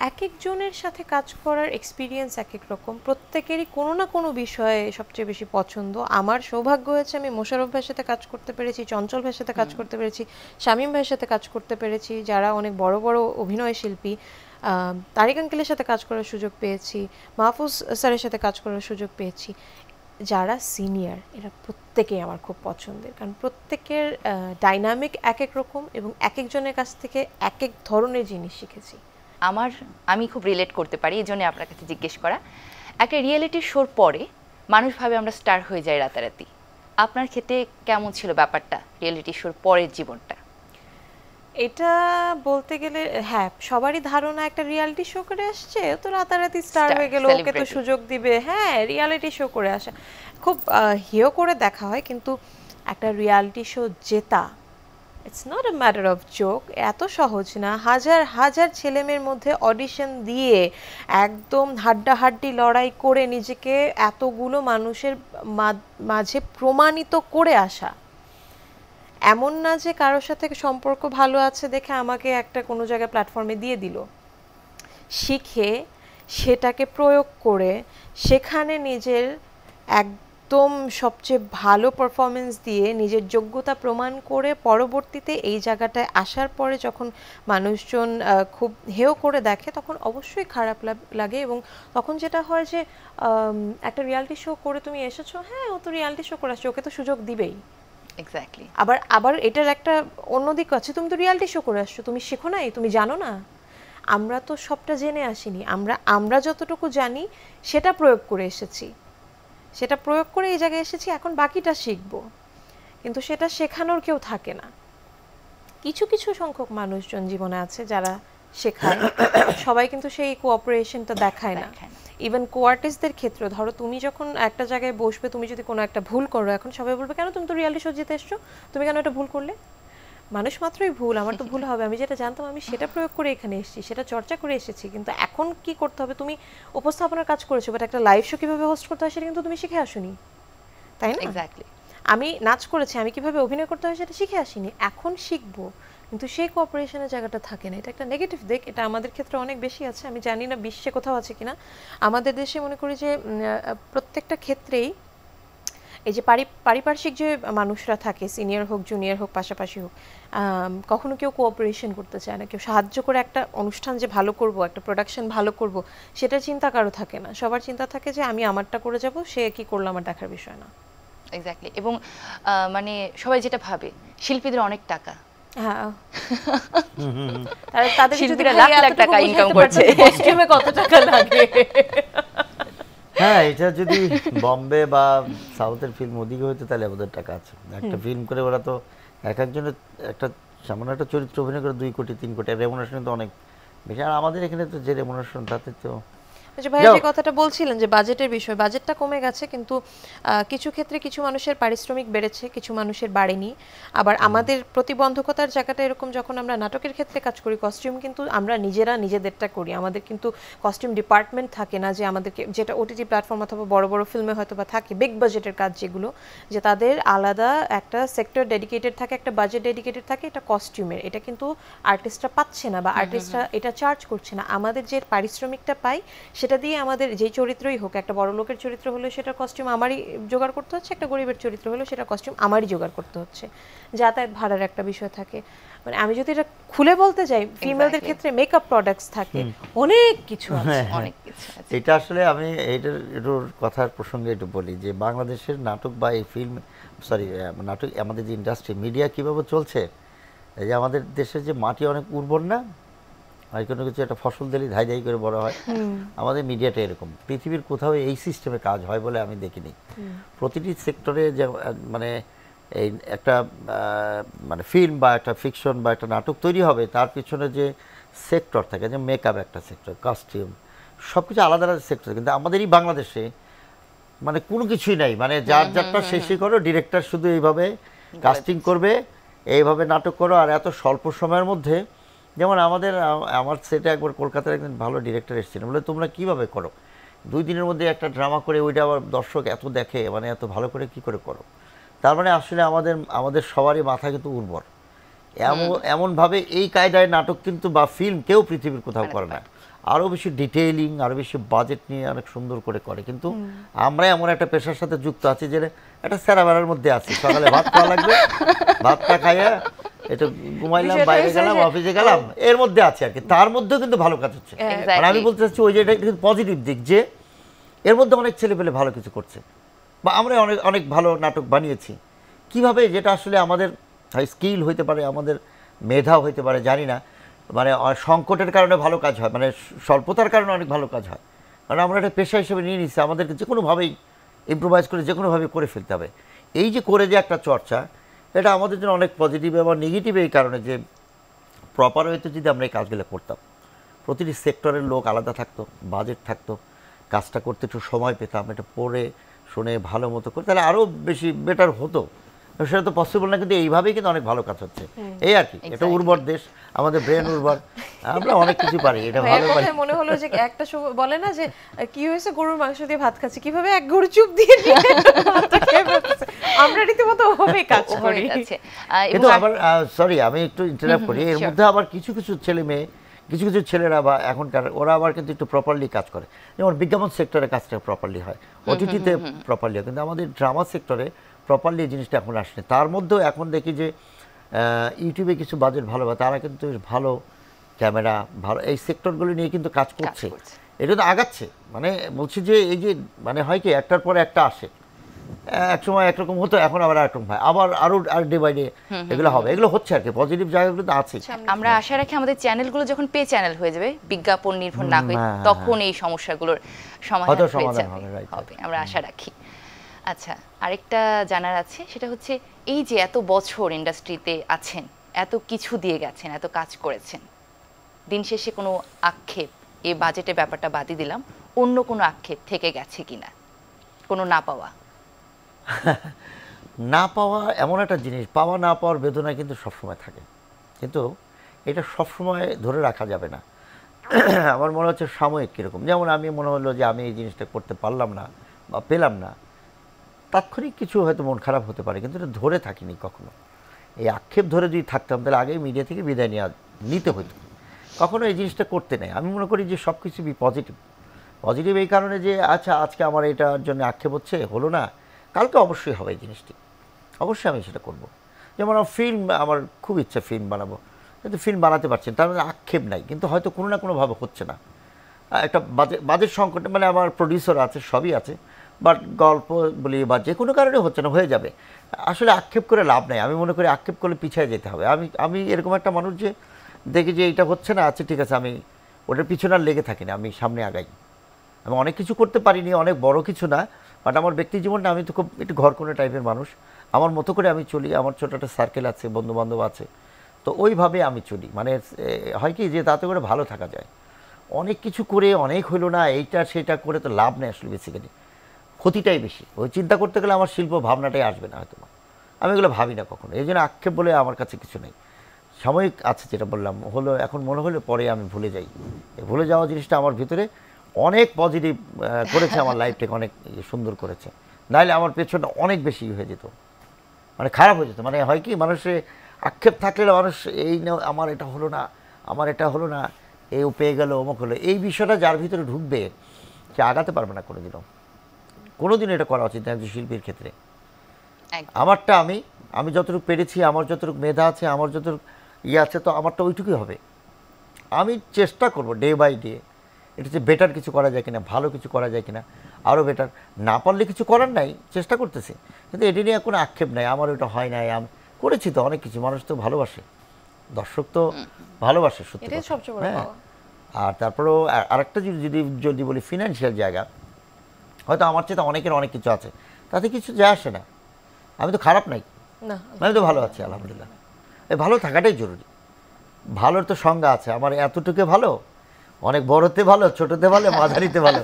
Speaker 3: এক একজনের সাথে কাজ করার এক্সপিরিয়েন্স এক এক রকম, প্রত্যেকেরই কোনো না কোনো বিষয়ে সবচেয়ে বেশি পছন্দ। আমার সৌভাগ্য হয়েছে আমি মোশাররফ ভাইয়ের সাথে কাজ করতে পেরেছি, চঞ্চল ভাইয়ের সাথে কাজ করতে পেরেছি, শামীম ভাইয়ের সাথে কাজ করতে পেরেছি, যারা অনেক বড় বড় অভিনয় শিল্পী। তারিক আঙ্কেলের সাথে কাজ করার সুযোগ পেয়েছি, মাহফুজ স্যারের সাথে কাজ করার সুযোগ পেয়েছি। যারা সিনিয়র এরা প্রত্যেকেই আমার খুব পছন্দের, কারণ প্রত্যেকের ডাইনামিক এক এক রকম এবং এক একজনের কাছ থেকে এক এক ধরনের জিনিস শিখেছি।
Speaker 1: আমি খুব রিলেট করতে পারি, এই জন্য আপনার কাছে জিজ্ঞেস করা। একটা রিয়েলিটি শোর পরে মানুষ ভাবে আমরা স্টার হয়ে যাই রাতারাতি, আপনার ক্ষেত্রে কেমন ছিল ব্যাপারটা, রিয়েলিটি শোর পরের জীবনটা?
Speaker 3: এটা বলতে গেলে হ্যাঁ, সবারই ধারণা একটা রিয়েলিটি শো করে আসছে তো রাতারাতি স্টার হয়ে গেল, ওকে তো সুযোগ দিবে। হ্যাঁ, রিয়েলিটি শো করে আসা খুব হেয় করে দেখা হয়, কিন্তু একটা রিয়েলিটি শো জেতা it's not a matter of joke, এত সহজ না। হাজার হাজার ছেলেমেয়ের মধ্যে অডিশন দিয়ে একদম হাড্ডাহাড্ডি লড়াই করে নিজেকে এতগুলো মানুষের মাঝে প্রমাণিত করে আসা। এমন না যে কারোর সাথে সম্পর্ক ভালো আছে দেখে আমাকে একটা কোনো জায়গায় প্ল্যাটফর্মে দিয়ে দিল, শিখে সেটাকে প্রয়োগ করে সেখানে নিজের একদম সবচেয়ে ভালো পারফরমেন্স দিয়ে নিজের যোগ্যতা প্রমাণ করে পরবর্তীতে এই জায়গাটায় আসার পরে যখন মানুষজন খুব হেয় করে দেখে তখন অবশ্যই খারাপ লাগে। এবং তখন যেটা হয় যে একটা রিয়েলিটি শো করে তুমি এসেছো, হ্যাঁ ও তো রিয়েলিটি শো করে আসছে, ওকে তো সুযোগ দিবেই।
Speaker 1: এক্স্যাক্টলি।
Speaker 3: আবার এটার একটা অন্য দিক আছে, তুমি তো রিয়েলিটি শো করে আসছো, তুমি শেখো নাই, তুমি জানো না। আমরা তো সবটা জেনে আসিনি, আমরা যতটুকু জানি সেটা প্রয়োগ করে এসেছি, সেটা প্রয়োগ করে এই জায়গায় এসেছি, এখন বাকিটা শিখবো। কিন্তু সেটা শেখানোর কেউ থাকে না। কিছু কিছু সংখ্যক মানুষজন জীবনে আছে যারা শেখায়, সবাই কিন্তু সেই কোঅপারেশনটা দেখায় না। ইভেন কোয়ার্টিস্টদের ক্ষেত্রে ধরো তুমি যখন একটা জায়গায় বসবে, তুমি যদি কোনো একটা ভুল করো, এখন সবাই বলবে কেন তুমি তো রিয়েলিটি শো জিতে এসছো, তুমি কেন এটা ভুল করলে? মানুষ মাত্রই ভুল, আমার তো ভুল হবে, আমি যেটা জানতাম আমি সেটা প্রয়োগ করে এখানে এসেছি, সেটা চর্চা করে এসেছি। কিন্তু এখন কি করতে হবে, তুমি উপস্থাপনার কাজ করেছো, বাট একটা লাইভ শো কিভাবে হোস্ট করতে হয় সেটা কিন্তু তুমি শিখে আসোনি, তাই না?
Speaker 1: এক্স্যাক্টলি।
Speaker 3: আমি নাচ করেছি, আমি কিভাবে অভিনয় করতে হয় সেটা শিখে আসিনি, এখন শিখবো। কিন্তু সেই কোঅপারেশনের জায়গাটা থাকে না, এটা একটা নেগেটিভ দিক। এটা আমাদের ক্ষেত্রে অনেক বেশি আছে, আমি জানি না বিশ্বে কোথাও আছে কিনা। আমাদের দেশে মনে করি যে প্রত্যেকটা ক্ষেত্রেই এই যে পারিপার্শ্বিক যে মানুষরা থাকে, সিনিয়র হোক জুনিয়র হোক পাশাপাশি হোক, কখনো কেউ কোঅপারেশন করতে চায় না, কেউ সাহায্য করে একটা অনুষ্ঠান যে ভালো করব, একটা প্রোডাকশন ভালো করব, সেটা চিন্তা কারো থাকে না। সবার চিন্তা থাকে যে আমি আমারটা করে যাব, সে কি করলো আমার দেখার বিষয় না।
Speaker 1: এক্স্যাক্টলি। এবং মানে সবাই যেটা ভাবে শিল্পীদের অনেক টাকা,
Speaker 3: হ্যাঁ তাদের
Speaker 1: শিল্পীরা লাখ লাখ টাকা ইনকাম করছে,
Speaker 3: কস্টিউমে কত টাকা লাগে।
Speaker 2: হ্যাঁ, এটা যদি বম্বে বা সাউথের ফিল্ম ওদিকে হইতো তাহলে ওদের টাকা আছে। একটা ফিল্ম করে ওরা তো এক একজনের একটা সামান্য একটা চরিত্র অভিনয় করে 2 কোটি 3 কোটি, রেমুনারেশন তো অনেক বেশি। আর আমাদের এখানে তো যে রেমুনারেশন তাতে তো
Speaker 3: ভাইয়া যে কথাটা বলছিলেন যে বাজেটের বিষয়, বাজেটটা কমে গেছে, কিন্তু কিছু ক্ষেত্রে কিছু মানুষের পারিশ্রমিক বেড়েছে, কিছু মানুষের বাড়েনি। আবার আমাদের প্রতিবন্ধকতার জায়গাটা এরকম, যখন আমরা নাটকের ক্ষেত্রে কাজ করি, কস্টিউম কিন্তু আমরা নিজেদেরটা করি, আমাদের কিন্তু কস্টিউম ডিপার্টমেন্ট থাকে না যে আমাদেরকে, যেটা ওটিটি প্ল্যাটফর্ম অথবা বড় বড় ফিল্মে হয়তো বা থাকে বিগ বাজেটের কাজ যেগুলো, যে তাদের আলাদা একটা সেক্টর ডেডিকেটেড থাকে, একটা বাজেট ডেডিকেটেড থাকে, এটা কস্টিউমের। এটা কিন্তু আর্টিস্টরা পাচ্ছে না বা আর্টিস্টরা এটা চার্জ করছে না। আমাদের যে পারিশ্রমিকটা পাই সেটা দিয়ে আমাদের যে চরিত্রই হোক, একটা বড় লোকের চরিত্র হলে সেটার কস্টিউম আমারই জোগাড় করতে হচ্ছে, একটা গরিবের চরিত্র হলে সেটার কস্টিউম আমারই জোগাড় করতে হচ্ছে। যাতায়াত ভাড়ার একটা বিষয় থাকে। মানে আমি যদি এটা খুলে বলতে যাই, ফিমেলদের ক্ষেত্রে মেকআপ প্রোডাক্টস থাকে, অনেক কিছু আছে,
Speaker 1: অনেক কিছু আছে।
Speaker 2: এটা আসলে আমি এটার কথার প্রসঙ্গে একটু বলি যে বাংলাদেশের নাটক বা এই ফিল্ম নাটক, আমাদের যে ইন্ডাস্ট্রি মিডিয়া কীভাবে চলছে, এই যে আমাদের দেশের যে মাটি অনেক উর্বর না, আর কোনো কিছু একটা ফসল দিলে ধাই ধাই করে বড় হয়, আমাদের মিডিয়াটা এরকম। পৃথিবীর কোথাও এই সিস্টেমে কাজ হয় বলে আমি দেখিনি। প্রতিটি সেক্টরে যে মানে এই একটা মানে ফিল্ম বা একটা ফিকশন বা একটা নাটক তৈরি হবে, তার পিছনে যে সেক্টর থাকে, যে মেকআপ একটা সেক্টর, কস্টিউম, সব কিছু আলাদা আলাদা সেক্টর। কিন্তু আমাদের এই বাংলাদেশে মানে কোনো কিছুই নাই, মানে যারটা শেষই করো, ডিরেক্টর শুধু এইভাবে কাস্টিং করবে, এইভাবে নাটক করো, আর এত স্বল্প সময়ের মধ্যে। যেমন আমার সেটে একবার কলকাতার একজন ভালো ডিরেক্টর এসেছিলেন, বলে তোমরা কীভাবে করো, 2 দিনের মধ্যে একটা ড্রামা করে ওইটা আবার দর্শক এত দেখে, মানে এত ভালো করে কি করে করো? তার মানে আসলে আমাদের সবারই মাথা কিন্তু উর্বর। এমনভাবে এই কায়দায় নাটক কিন্তু বা ফিল্ম কেউ পৃথিবীর কোথাও করে না। আরও বেশি ডিটেইলিং, আরও বেশি বাজেট নিয়ে অনেক সুন্দর করে করে। কিন্তু আমরা এমন একটা পেশার সাথে যুক্ত আছি যে একটা স্যারাবেলার মধ্যে আছি, সকালে ভাত খাওয়া লাগবে, ভাতটা খাইয়া একটু ঘুমাইলাম, বাইরে গেলাম, অফিসে গেলাম, এর মধ্যে আছে আর কি। তার মধ্যেও কিন্তু ভালো কাজ হচ্ছে। মানে আমি বলতে চাচ্ছি ওই যে এটা কিন্তু পজিটিভ দিক, যে এর মধ্যে অনেক ছেলে পেলে ভালো কিছু করছে। বা আমরা অনেক অনেক ভালো নাটক বানিয়েছি। কিভাবে যেটা আসলে আমাদের স্কিল হইতে পারে, আমাদের মেধা হইতে পারে, জানি না, মানে সংকটের কারণে ভালো কাজ হয়, মানে স্বল্পতার কারণে অনেক ভালো কাজ হয়। মানে আমরা একটা পেশা হিসেবে নিয়ে নিচ্ছি, আমাদেরকে যে কোনোভাবেই ইম্প্রোভাইজ করে যে কোনোভাবে করে ফেলতে হবে। এই যে করে যে একটা চর্চা, এটা আমাদের জন্য অনেক পজিটিভ এবং নেগেটিভ এই কারণে যে প্রপার হয়তো যদি আমরা এই কাজগুলো করতাম, প্রতিটি সেক্টরের লোক আলাদা থাকতো, বাজেট থাকতো, কাজটা করতে একটু সময় পেতাম, এটা পড়ে শুনে ভালো মতো করে, তাহলে আরও বেশি বেটার হতো। সেটা তো পসিবল না, কিন্তু এইভাবেই কিন্তু অনেক ভালো কাজ হচ্ছে। এই আর কি, এটা উর্বর দেশ, আমাদের ব্রেন উর্বর, আমরা অনেক কিছু পারি, এটা ভালো পারি।
Speaker 3: মনে হলো যে একটা সময় বলে না যে কি হয়েছে, গরুর মাংস দিয়ে ভাত খাচ্ছি, কিভাবে এক গরু চুপ দিয়ে আমরা রীতিমতো ওভাবেই কাজ করি।
Speaker 2: কিন্তু আবার সরি আমি একটু ইন্টারাপ্ট করি, এর মধ্যে আবার কিছু কিছু ছেলে মেয়ে, কিছু কিছু ছেলেরা বা এখনকার ওরা আবার কিন্তু একটু প্রপারলি কাজ করে। যেমন বিজ্ঞাপন সেক্টরে কাজটা প্রপারলি হয়, ওটিটিতে প্রপারলি হয়, কিন্তু আমাদের ড্রামা সেক্টরে প্রপারলি এই জিনিসটা এখন আসেনি। তার মধ্যেও এখন দেখি যে ইউটিউবে কিছু বাজেট ভালো হয়, তারা কিন্তু ভালো ক্যামেরা, ভালো এই সেক্টরগুলো নিয়ে কিন্তু কাজ করছে, এটা তো আগাচ্ছে। মানে বলছি যে এই যে মানে হয় কি, একটার পরে একটা আসে, এক সময় একরকম হতো, এখন আবার একরকম হয়, আবার আরো আর ডে বাই ডে এগুলো হবে, এগুলো হচ্ছে আর কি, পজিটিভ জায়গাগুলো তো আছে।
Speaker 1: আমরা আশা রাখি আমাদের চ্যানেলগুলো যখন পে চ্যানেল হয়ে যাবে, বিজ্ঞাপন নির্ভর না হয়ে, তখন এই সমস্যাগুলোর সমাধান হবে, আমরা আশা রাখি। আচ্ছা, আরেকটা জানার আছে, সেটা হচ্ছে এই যে এত বছর ইন্ডাস্ট্রিতে আছেন, এত কিছু দিয়ে গেছেন, এত কাজ করেছেন, দিন শেষে কোনো আক্ষেপ, এই বাজেটের ব্যাপারটা বাদই দিলাম, অন্য কোনো আক্ষেপ থেকে গেছে কিনা, কোনো না পাওয়া?
Speaker 2: না পাওয়া এমন একটা জিনিস, পাওয়া না পাওয়ার বেদনা কিন্তু সবসময় থাকে, কিন্তু এটা সবসময় ধরে রাখা যাবে না। আমার মনে হচ্ছে সাময়িক কীরকম, যেমন আমি মনে হলো যে আমি এই জিনিসটা করতে পারলাম না বা পেলাম না, তাৎক্ষণিক কিছু হয়তো মন খারাপ হতে পারে, কিন্তু এটা ধরে থাকিনি কখনো। এই আক্ষেপ ধরে যদি থাকতাম তাহলে আগেই মিডিয়া থেকে বিদায় নিতে হতো, কখনো এই জিনিসটা করতে নেই। আমি মনে করি যে সব কিছু পজিটিভ, পজিটিভ এই কারণে যে আচ্ছা আজকে আমার এটার জন্য আক্ষেপ হচ্ছে, হলো না, কালকে অবশ্যই হবে এই জিনিসটি, অবশ্যই আমি সেটা করব। যেমন আমার ফিল্ম, আমার খুব ইচ্ছা ফিল্ম বানাবো, কিন্তু ফিল্ম বানাতে পারছেন, তার মানে আক্ষেপ নাই, কিন্তু হয়তো কোনো না কোনোভাবে হচ্ছে না, একটা বাজেট সংকট, মানে আমার প্রডিউসার আছে, সবই আছে, বাট গল্প বলি বা যে কোনো কারণে হচ্ছে না, হয়ে যাবে। আসলে আক্ষেপ করে লাভ নাই, আমি মনে করি আক্ষেপ করলে পিছিয়ে যেতে হবে। আমি এরকম একটা মানুষ যে দেখি যে এটা হচ্ছে না, আচ্ছা ঠিক আছে, আমি ওটার পিছনে আর লেগে থাকি না, আমি সামনে আগাই। আমি অনেক কিছু করতে পারিনি, অনেক বড় কিছু না, বাট আমার ব্যক্তি জীবনটা, আমি তো খুব একটু ঘরকোণে টাইপের মানুষ, আমার মতো করে আমি চলি, আমার ছোটো একটা সার্কেল আছে, বন্ধুবান্ধব আছে, তো ওইভাবে আমি চলি। মানে হয় কি যে তাতে করে ভালো থাকা যায়। অনেক কিছু করে অনেক হইলো না, এইটা সেটা করে তো লাভ নেই আসলে, বেসিক্যালি ক্ষতিটাই বেশি। ওই চিন্তা করতে গেলে আমার শিল্প ভাবনাটাই আসবে না হয়তো, আমি এগুলো ভাবি না কখনো। এই জন্য আক্ষেপ বলে আমার কাছে কিছু নেই, সাময়িক আছে, যেটা বললাম হলো, এখন মনে হলো পরে আমি ভুলে যাই। এই ভুলে যাওয়া জিনিসটা আমার ভিতরে অনেক পজিটিভ করেছে, আমার লাইফটাকে অনেক সুন্দর করেছে, নাহলে আমার পেছনটা অনেক বেশি হয়ে যেত, মানে খারাপ হয়ে যেত। মানে হয় কি, মানুষের আক্ষেপ থাকলে মানুষ এই আমার এটা হলো না, আমার এটা হলো না, এও পেয়ে গেল, অমুক হলো, এই বিষয়টা যার ভিতরে ঢুকবে সে আগাতে পারবে না কোনোদিনও এটা করা উচিত না একজন শিল্পীর ক্ষেত্রে। আমারটা আমি যতটুকু পেরেছি, আমার যতটুকু মেধা আছে, আমার যতটুকু আছে, তো আমারটা ওইটুকুই হবে। আমি চেষ্টা করব ডে বাই ডে এটা হচ্ছে বেটার কিছু করা যায় কিনা, ভালো কিছু করা যায় কিনা, আরও বেটার। না পারলে কিছু করার নাই, চেষ্টা করতেছি, কিন্তু এটি নিয়ে কোনো আক্ষেপ নাই, আমার ওটা হয় নাই, আমি করেছি তো অনেক কিছু, মানুষ তো ভালোবাসে, দর্শক তো ভালোবাসে, সত্যি হ্যাঁ। আর তারপরেও আরেকটা যদি বলি ফিনান্সিয়াল জায়গা, হয়তো আমার চেয়ে অনেকের অনেক কিছু আছে, তাতে কিছু যায় আসে না, আমি তো খারাপ নাই, আমি তো ভালো আছি আলহামদুলিল্লাহ। এই ভালো থাকাটাই জরুরি, ভালোর তো সংজ্ঞা আছে, আমার এতটুকু ভালো, অনেক বড়তে ভালো, ছোটতে ভালো, মাঝারিতে ভালো,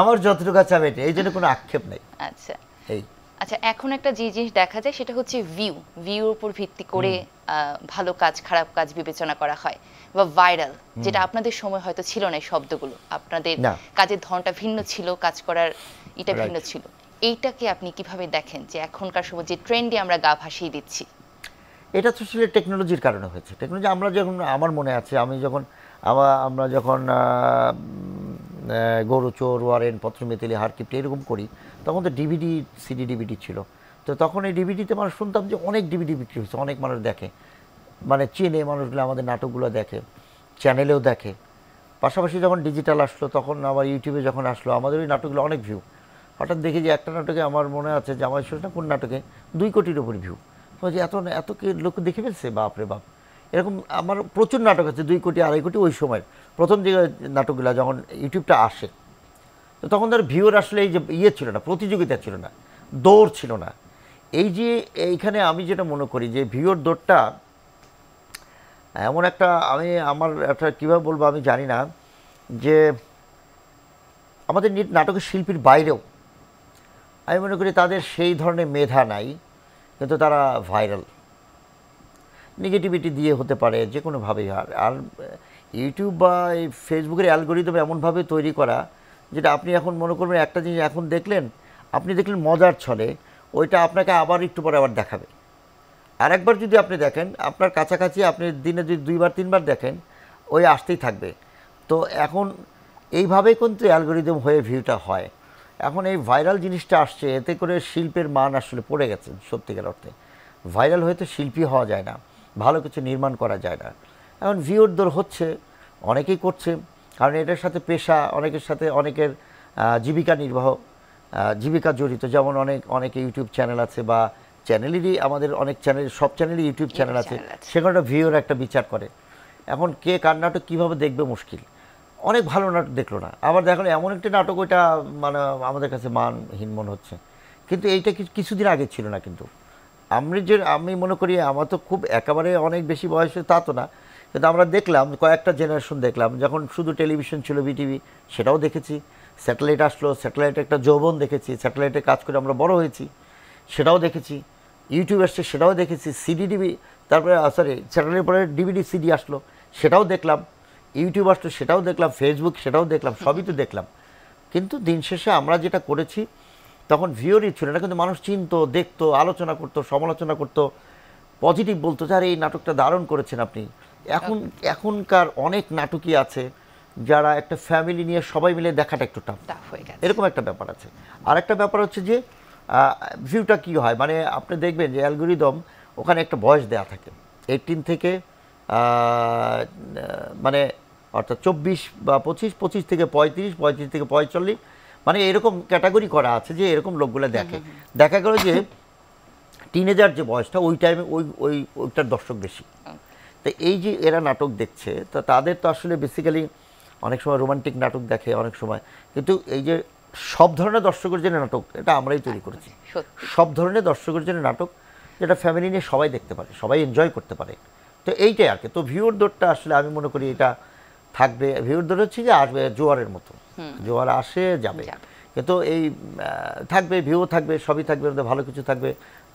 Speaker 2: আমার যতটুকু আছে আমি এটা, এই জন্য কোনো আক্ষেপ নেই।
Speaker 1: আচ্ছা
Speaker 2: এই
Speaker 1: আচ্ছা, এখন একটা যে জিনিস দেখা যায় সেটা হচ্ছে ভিউর উপর ভিত্তি করে ভালো কাজ খারাপ কাজ বিবেচনা করা হয়, বা ভাইরাল, যেটা আপনাদের সময় হয়তো ছিল না, এই শব্দগুলো, আপনাদের কাজের ধরনটা ভিন্ন ছিল, কাজ করার এটা ভিন্ন ছিল। এইটাকে আপনি কিভাবে দেখেন যে এখনকার সময় যে ট্রেন্ডে আমরা গা ভাসিয়ে দিচ্ছি?
Speaker 2: এটা তো আসলে টেকনোলজির কারণে হয়েছে। টেকনোলজি, আমরা যখন, আমার মনে আছে আমরা যখন গরুচোর, ওয়ারেন, পত্রমেতেলি, হারকিপ্ট এরকম করি, তখন তো সিডি ডিভিডি ছিল। তো তখন এই ডিভিডিতে মানুষ শুনতাম যে অনেক ডিভিডি বিক্রি হচ্ছে, অনেক মানুষ দেখে, মানে চেনে মানুষগুলো, আমাদের নাটকগুলো দেখে, চ্যানেলেও দেখে। পাশাপাশি যখন ডিজিটাল আসলো, তখন আবার ইউটিউবে যখন আসলো, আমাদের ওই নাটকগুলো অনেক ভিউ। হঠাৎ দেখি যে একটা নাটকে আমার মনে আছে জামাই ষষ্ঠী না কোন নাটকে 2 কোটির উপর ভিউ। বলছি এত কি লোক দেখে ফেলছে, বাপরে বাপ। এরকম আমার প্রচুর নাটক আছে 2 কোটি 2.5 কোটি ওই সময় প্রথম যে নাটকগুলো যখন ইউটিউবটা আসে। তো তখন ধর ভিউর আসলে এই যে ছিল না, প্রতিযোগিতা ছিল না, দৌড় ছিল না। এই যে এইখানে আমি যেটা মনে করি যে ভিউর দৌড়টা এমন একটা, আমার একটা কীভাবে বলবো আমি জানি না, যে আমাদের নাটকের শিল্পীর বাইরেও আমি মনে করি তাদের সেই ধরনের মেধা নাই, কিন্তু তারা ভাইরাল নেগেটিভিটি দিয়ে হতে পারে যে কোনোভাবেই। আর ইউটিউব বা এই ফেসবুকের অ্যালগোরিদম এমনভাবে তৈরি করা, যেটা আপনি এখন মনে করবেন একটা জিনিস এখন দেখলেন, আপনি দেখলেন মজার ছলে, ওইটা আপনাকে আবার একটু পরে আবার দেখাবে। আর একবার যদি আপনি দেখেন, আপনার কাছাকাছি আপনি দিনে যদি 2বার 3বার দেখেন, ওই আসতেই থাকবে। তো এখন এইভাবেই কিন্তু অ্যালগোরিদম হয়ে ভিউটা হয়। এখন এই ভাইরাল জিনিসটা আসছে, এতে করে শিল্পের মান আসলে পড়ে গেছে সত্যিকার অর্থে। ভাইরাল হয়ে তো শিল্পী হওয়া যায় না, ভালো কিছু নির্মাণ করা যায় না। এখন ভিউর দৌড় হচ্ছে, অনেকেই করছে, কারণ এটার সাথে পেশা, অনেকের সাথে অনেকের জীবিকা নির্বাহ, জীবিকা জড়িত। যেমন অনেকে ইউটিউব চ্যানেল আছে, বা চ্যানেলেরই আমাদের অনেক চ্যানেল, সব চ্যানেলই ইউটিউব চ্যানেল আছে, সেখানে ভিউর একটা বিচার করে। এখন কে কার নাটক কীভাবে দেখবে মুশকিল। অনেক ভালো নাটক দেখলো না, আবার দেখলো এমন একটি নাটক ওইটা মানে আমাদের কাছে মানহীন মনে হচ্ছে। কিন্তু এইটা কিছুদিন আগে ছিল না। কিন্তু আমি মনে করি, আমার তো খুব একেবারে অনেক বেশি বয়সে তা তো না, কিন্তু আমরা দেখলাম কয়েকটা জেনারেশন দেখলাম, যখন শুধু টেলিভিশন ছিল বিটিভি, সেটাও দেখেছি। স্যাটেলাইট আসলো, স্যাটেলাইটে একটা যৌবন দেখেছি, স্যাটেলাইটে কাজ করে আমরা বড় হয়েছি, সেটাও দেখেছি। ইউটিউব আসছে, সেটাও দেখেছি। সিডি তারপরে স্যাটেলাইটের পরে ডিভিডি সিডি আসলো, সেটাও দেখলাম। ইউটিউব আসলো, সেটাও দেখলাম। ফেসবুক, সেটাও দেখলাম। সবই তো দেখলাম। কিন্তু দিন শেষে আমরা যেটা করেছি, তখন ভিউরই ছিল না, কিন্তু মানুষ চিনতো, দেখতো, আলোচনা করতো, সমালোচনা করতো, পজিটিভ বলতো যে আরে এই নাটকটা দারুণ করেছেন আপনি। এখনকার অনেক নাটকই আছে যারা একটা ফ্যামিলি নিয়ে সবাই মিলে দেখাটা একটু টাফ
Speaker 1: হয়ে গেছে,
Speaker 2: এরকম একটা ব্যাপার আছে। আর একটা ব্যাপার হচ্ছে যে ভিউটা কী হয়, মানে আপনি দেখবেন যে অ্যালগোরিদম ওখানে একটা বয়স দেওয়া থাকে 18 থেকে মানে অর্থাৎ 24 বা 25 থেকে 35, 35 থেকে 45, মানে এরকম ক্যাটাগরি করা আছে যে এরকম লোকগুলো দেখে। দেখা গেল যে টিনেজার যে বয়সটা, ওই টাইমে ওইটার দর্শক বেশি। তো এই যে এরা নাটক দেখছে, তো তাদের তো আসলে বেসিক্যালি অনেক সময় রোমান্টিক নাটক দেখে, অনেক সময়। কিন্তু এই যে সব ধরনের দর্শকের জন্য নাটক, এটা আমরাই তৈরি করেছি। সব ধরনের দর্শকের জন্য নাটক, যেটা ফ্যামিলি নিয়ে সবাই দেখতে পারে, সবাই এনজয় করতে পারে। তো এইটাই আর কি। তো ভিউর দৌড়টা আসলে আমি মনে করি এটা থাকবে। ভিউর দৌড় হচ্ছে যে আসবে জোয়ারের মতো, জোয়ার আসে যাবে, কিন্তু এই থাকবে, ভিউ থাকবে, সবই থাকবে, ভালো কিছু থাকবে,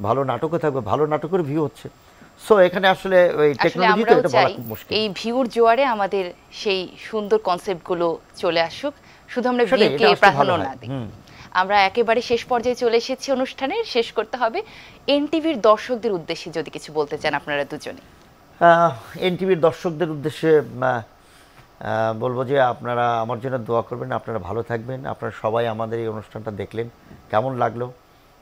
Speaker 2: ভালো নাটকও থাকবে, ভালো নাটকের ভিউ হচ্ছে। সো এখানে আসলে ওই টেকনোলজিতে এটা বলা খুব মুশকিল।
Speaker 1: এই ভিউর জোয়ারে আমাদের সেই সুন্দর কনসেপ্টগুলো চলে আসুক, শুধু আমরা ভিউকে প্রাধান্য না দিই। আমরা একেবারে শেষ পর্যায়ে চলে এসেছি অনুষ্ঠানের, শেষ করতে হবে। এনটিভির দর্শকদের উদ্দেশ্যে যদি কিছু বলতে চান আপনারা দুজনে।
Speaker 2: এনটিভির দর্শকদের উদ্দেশ্যে বলবো যে আপনারা আমার জন্য দোয়া করবেন, আপনারা ভালো থাকবেন। আপনারা সবাই আমাদের এই অনুষ্ঠানটা দেখলেন, কেমন লাগলো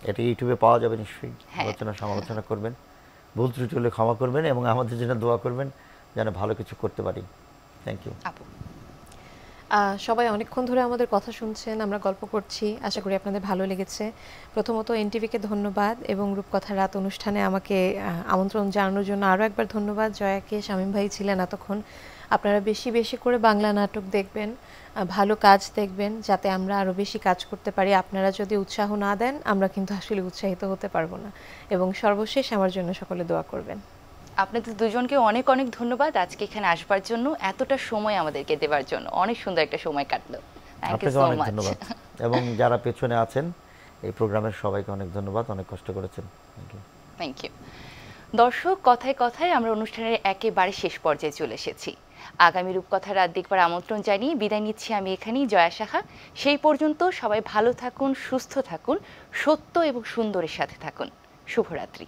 Speaker 2: এটা ইউটিউবে পাওয়া যাবে নিশ্চয়ই। আলোচনা সমালোচনা করবেন, ভুল ত্রুটি হলে ক্ষমা করবেন, এবং আমাদের জন্য দোয়া করবেন যেন ভালো কিছু করতে পারি। Thank you.
Speaker 3: সবাই অনেকক্ষণ ধরে আমাদের কথা শুনছেন, আমরা গল্প করছি, আশা করি আপনাদের ভালো লেগেছে। প্রথমত এনটিভিকে ধন্যবাদ, এবং রূপকথার রাত অনুষ্ঠানে আমাকে আমন্ত্রণ জানানোর জন্য আরও একবার ধন্যবাদ। জয়াকে, শামীম ভাই ছিলেন এতক্ষণ। আপনারা বেশি বেশি করে বাংলা নাটক দেখবেন, ভালো কাজ দেখবেন, যাতে আমরা আরও বেশি কাজ করতে পারি। আপনারা যদি উৎসাহ না দেন, আমরা কিন্তু আসলে উৎসাহিত হতে পারবো না। এবং সর্বশেষ আমার জন্য সকলে দোয়া করবেন।
Speaker 1: আপনাদের দুজনকে অনেক অনেক ধন্যবাদ আজকে এখানে আসবার জন্য, এতটা সময় আমাদেরকে দেওয়ার জন্য। অনেক সুন্দর একটা সময় কাটলো। Thank you so much.
Speaker 2: এবং যারা পেছনে আছেন এই প্রোগ্রামের সবাইকে অনেক ধন্যবাদ, অনেক কষ্ট করেছেন।
Speaker 1: Thank you. দর্শক, কথায় কথায় আমরা অনুষ্ঠানের একেবারে শেষ পর্যায়ে চলে এসেছি। আগামী রূপকথার রাত দেখবার আমন্ত্রণ জানিয়ে বিদায় নিচ্ছি আমি এখানেই, জয়া সাহা। সেই পর্যন্ত সবাই ভালো থাকুন, সুস্থ থাকুন, সত্য এবং সুন্দরের সাথে থাকুন। শুভরাত্রি।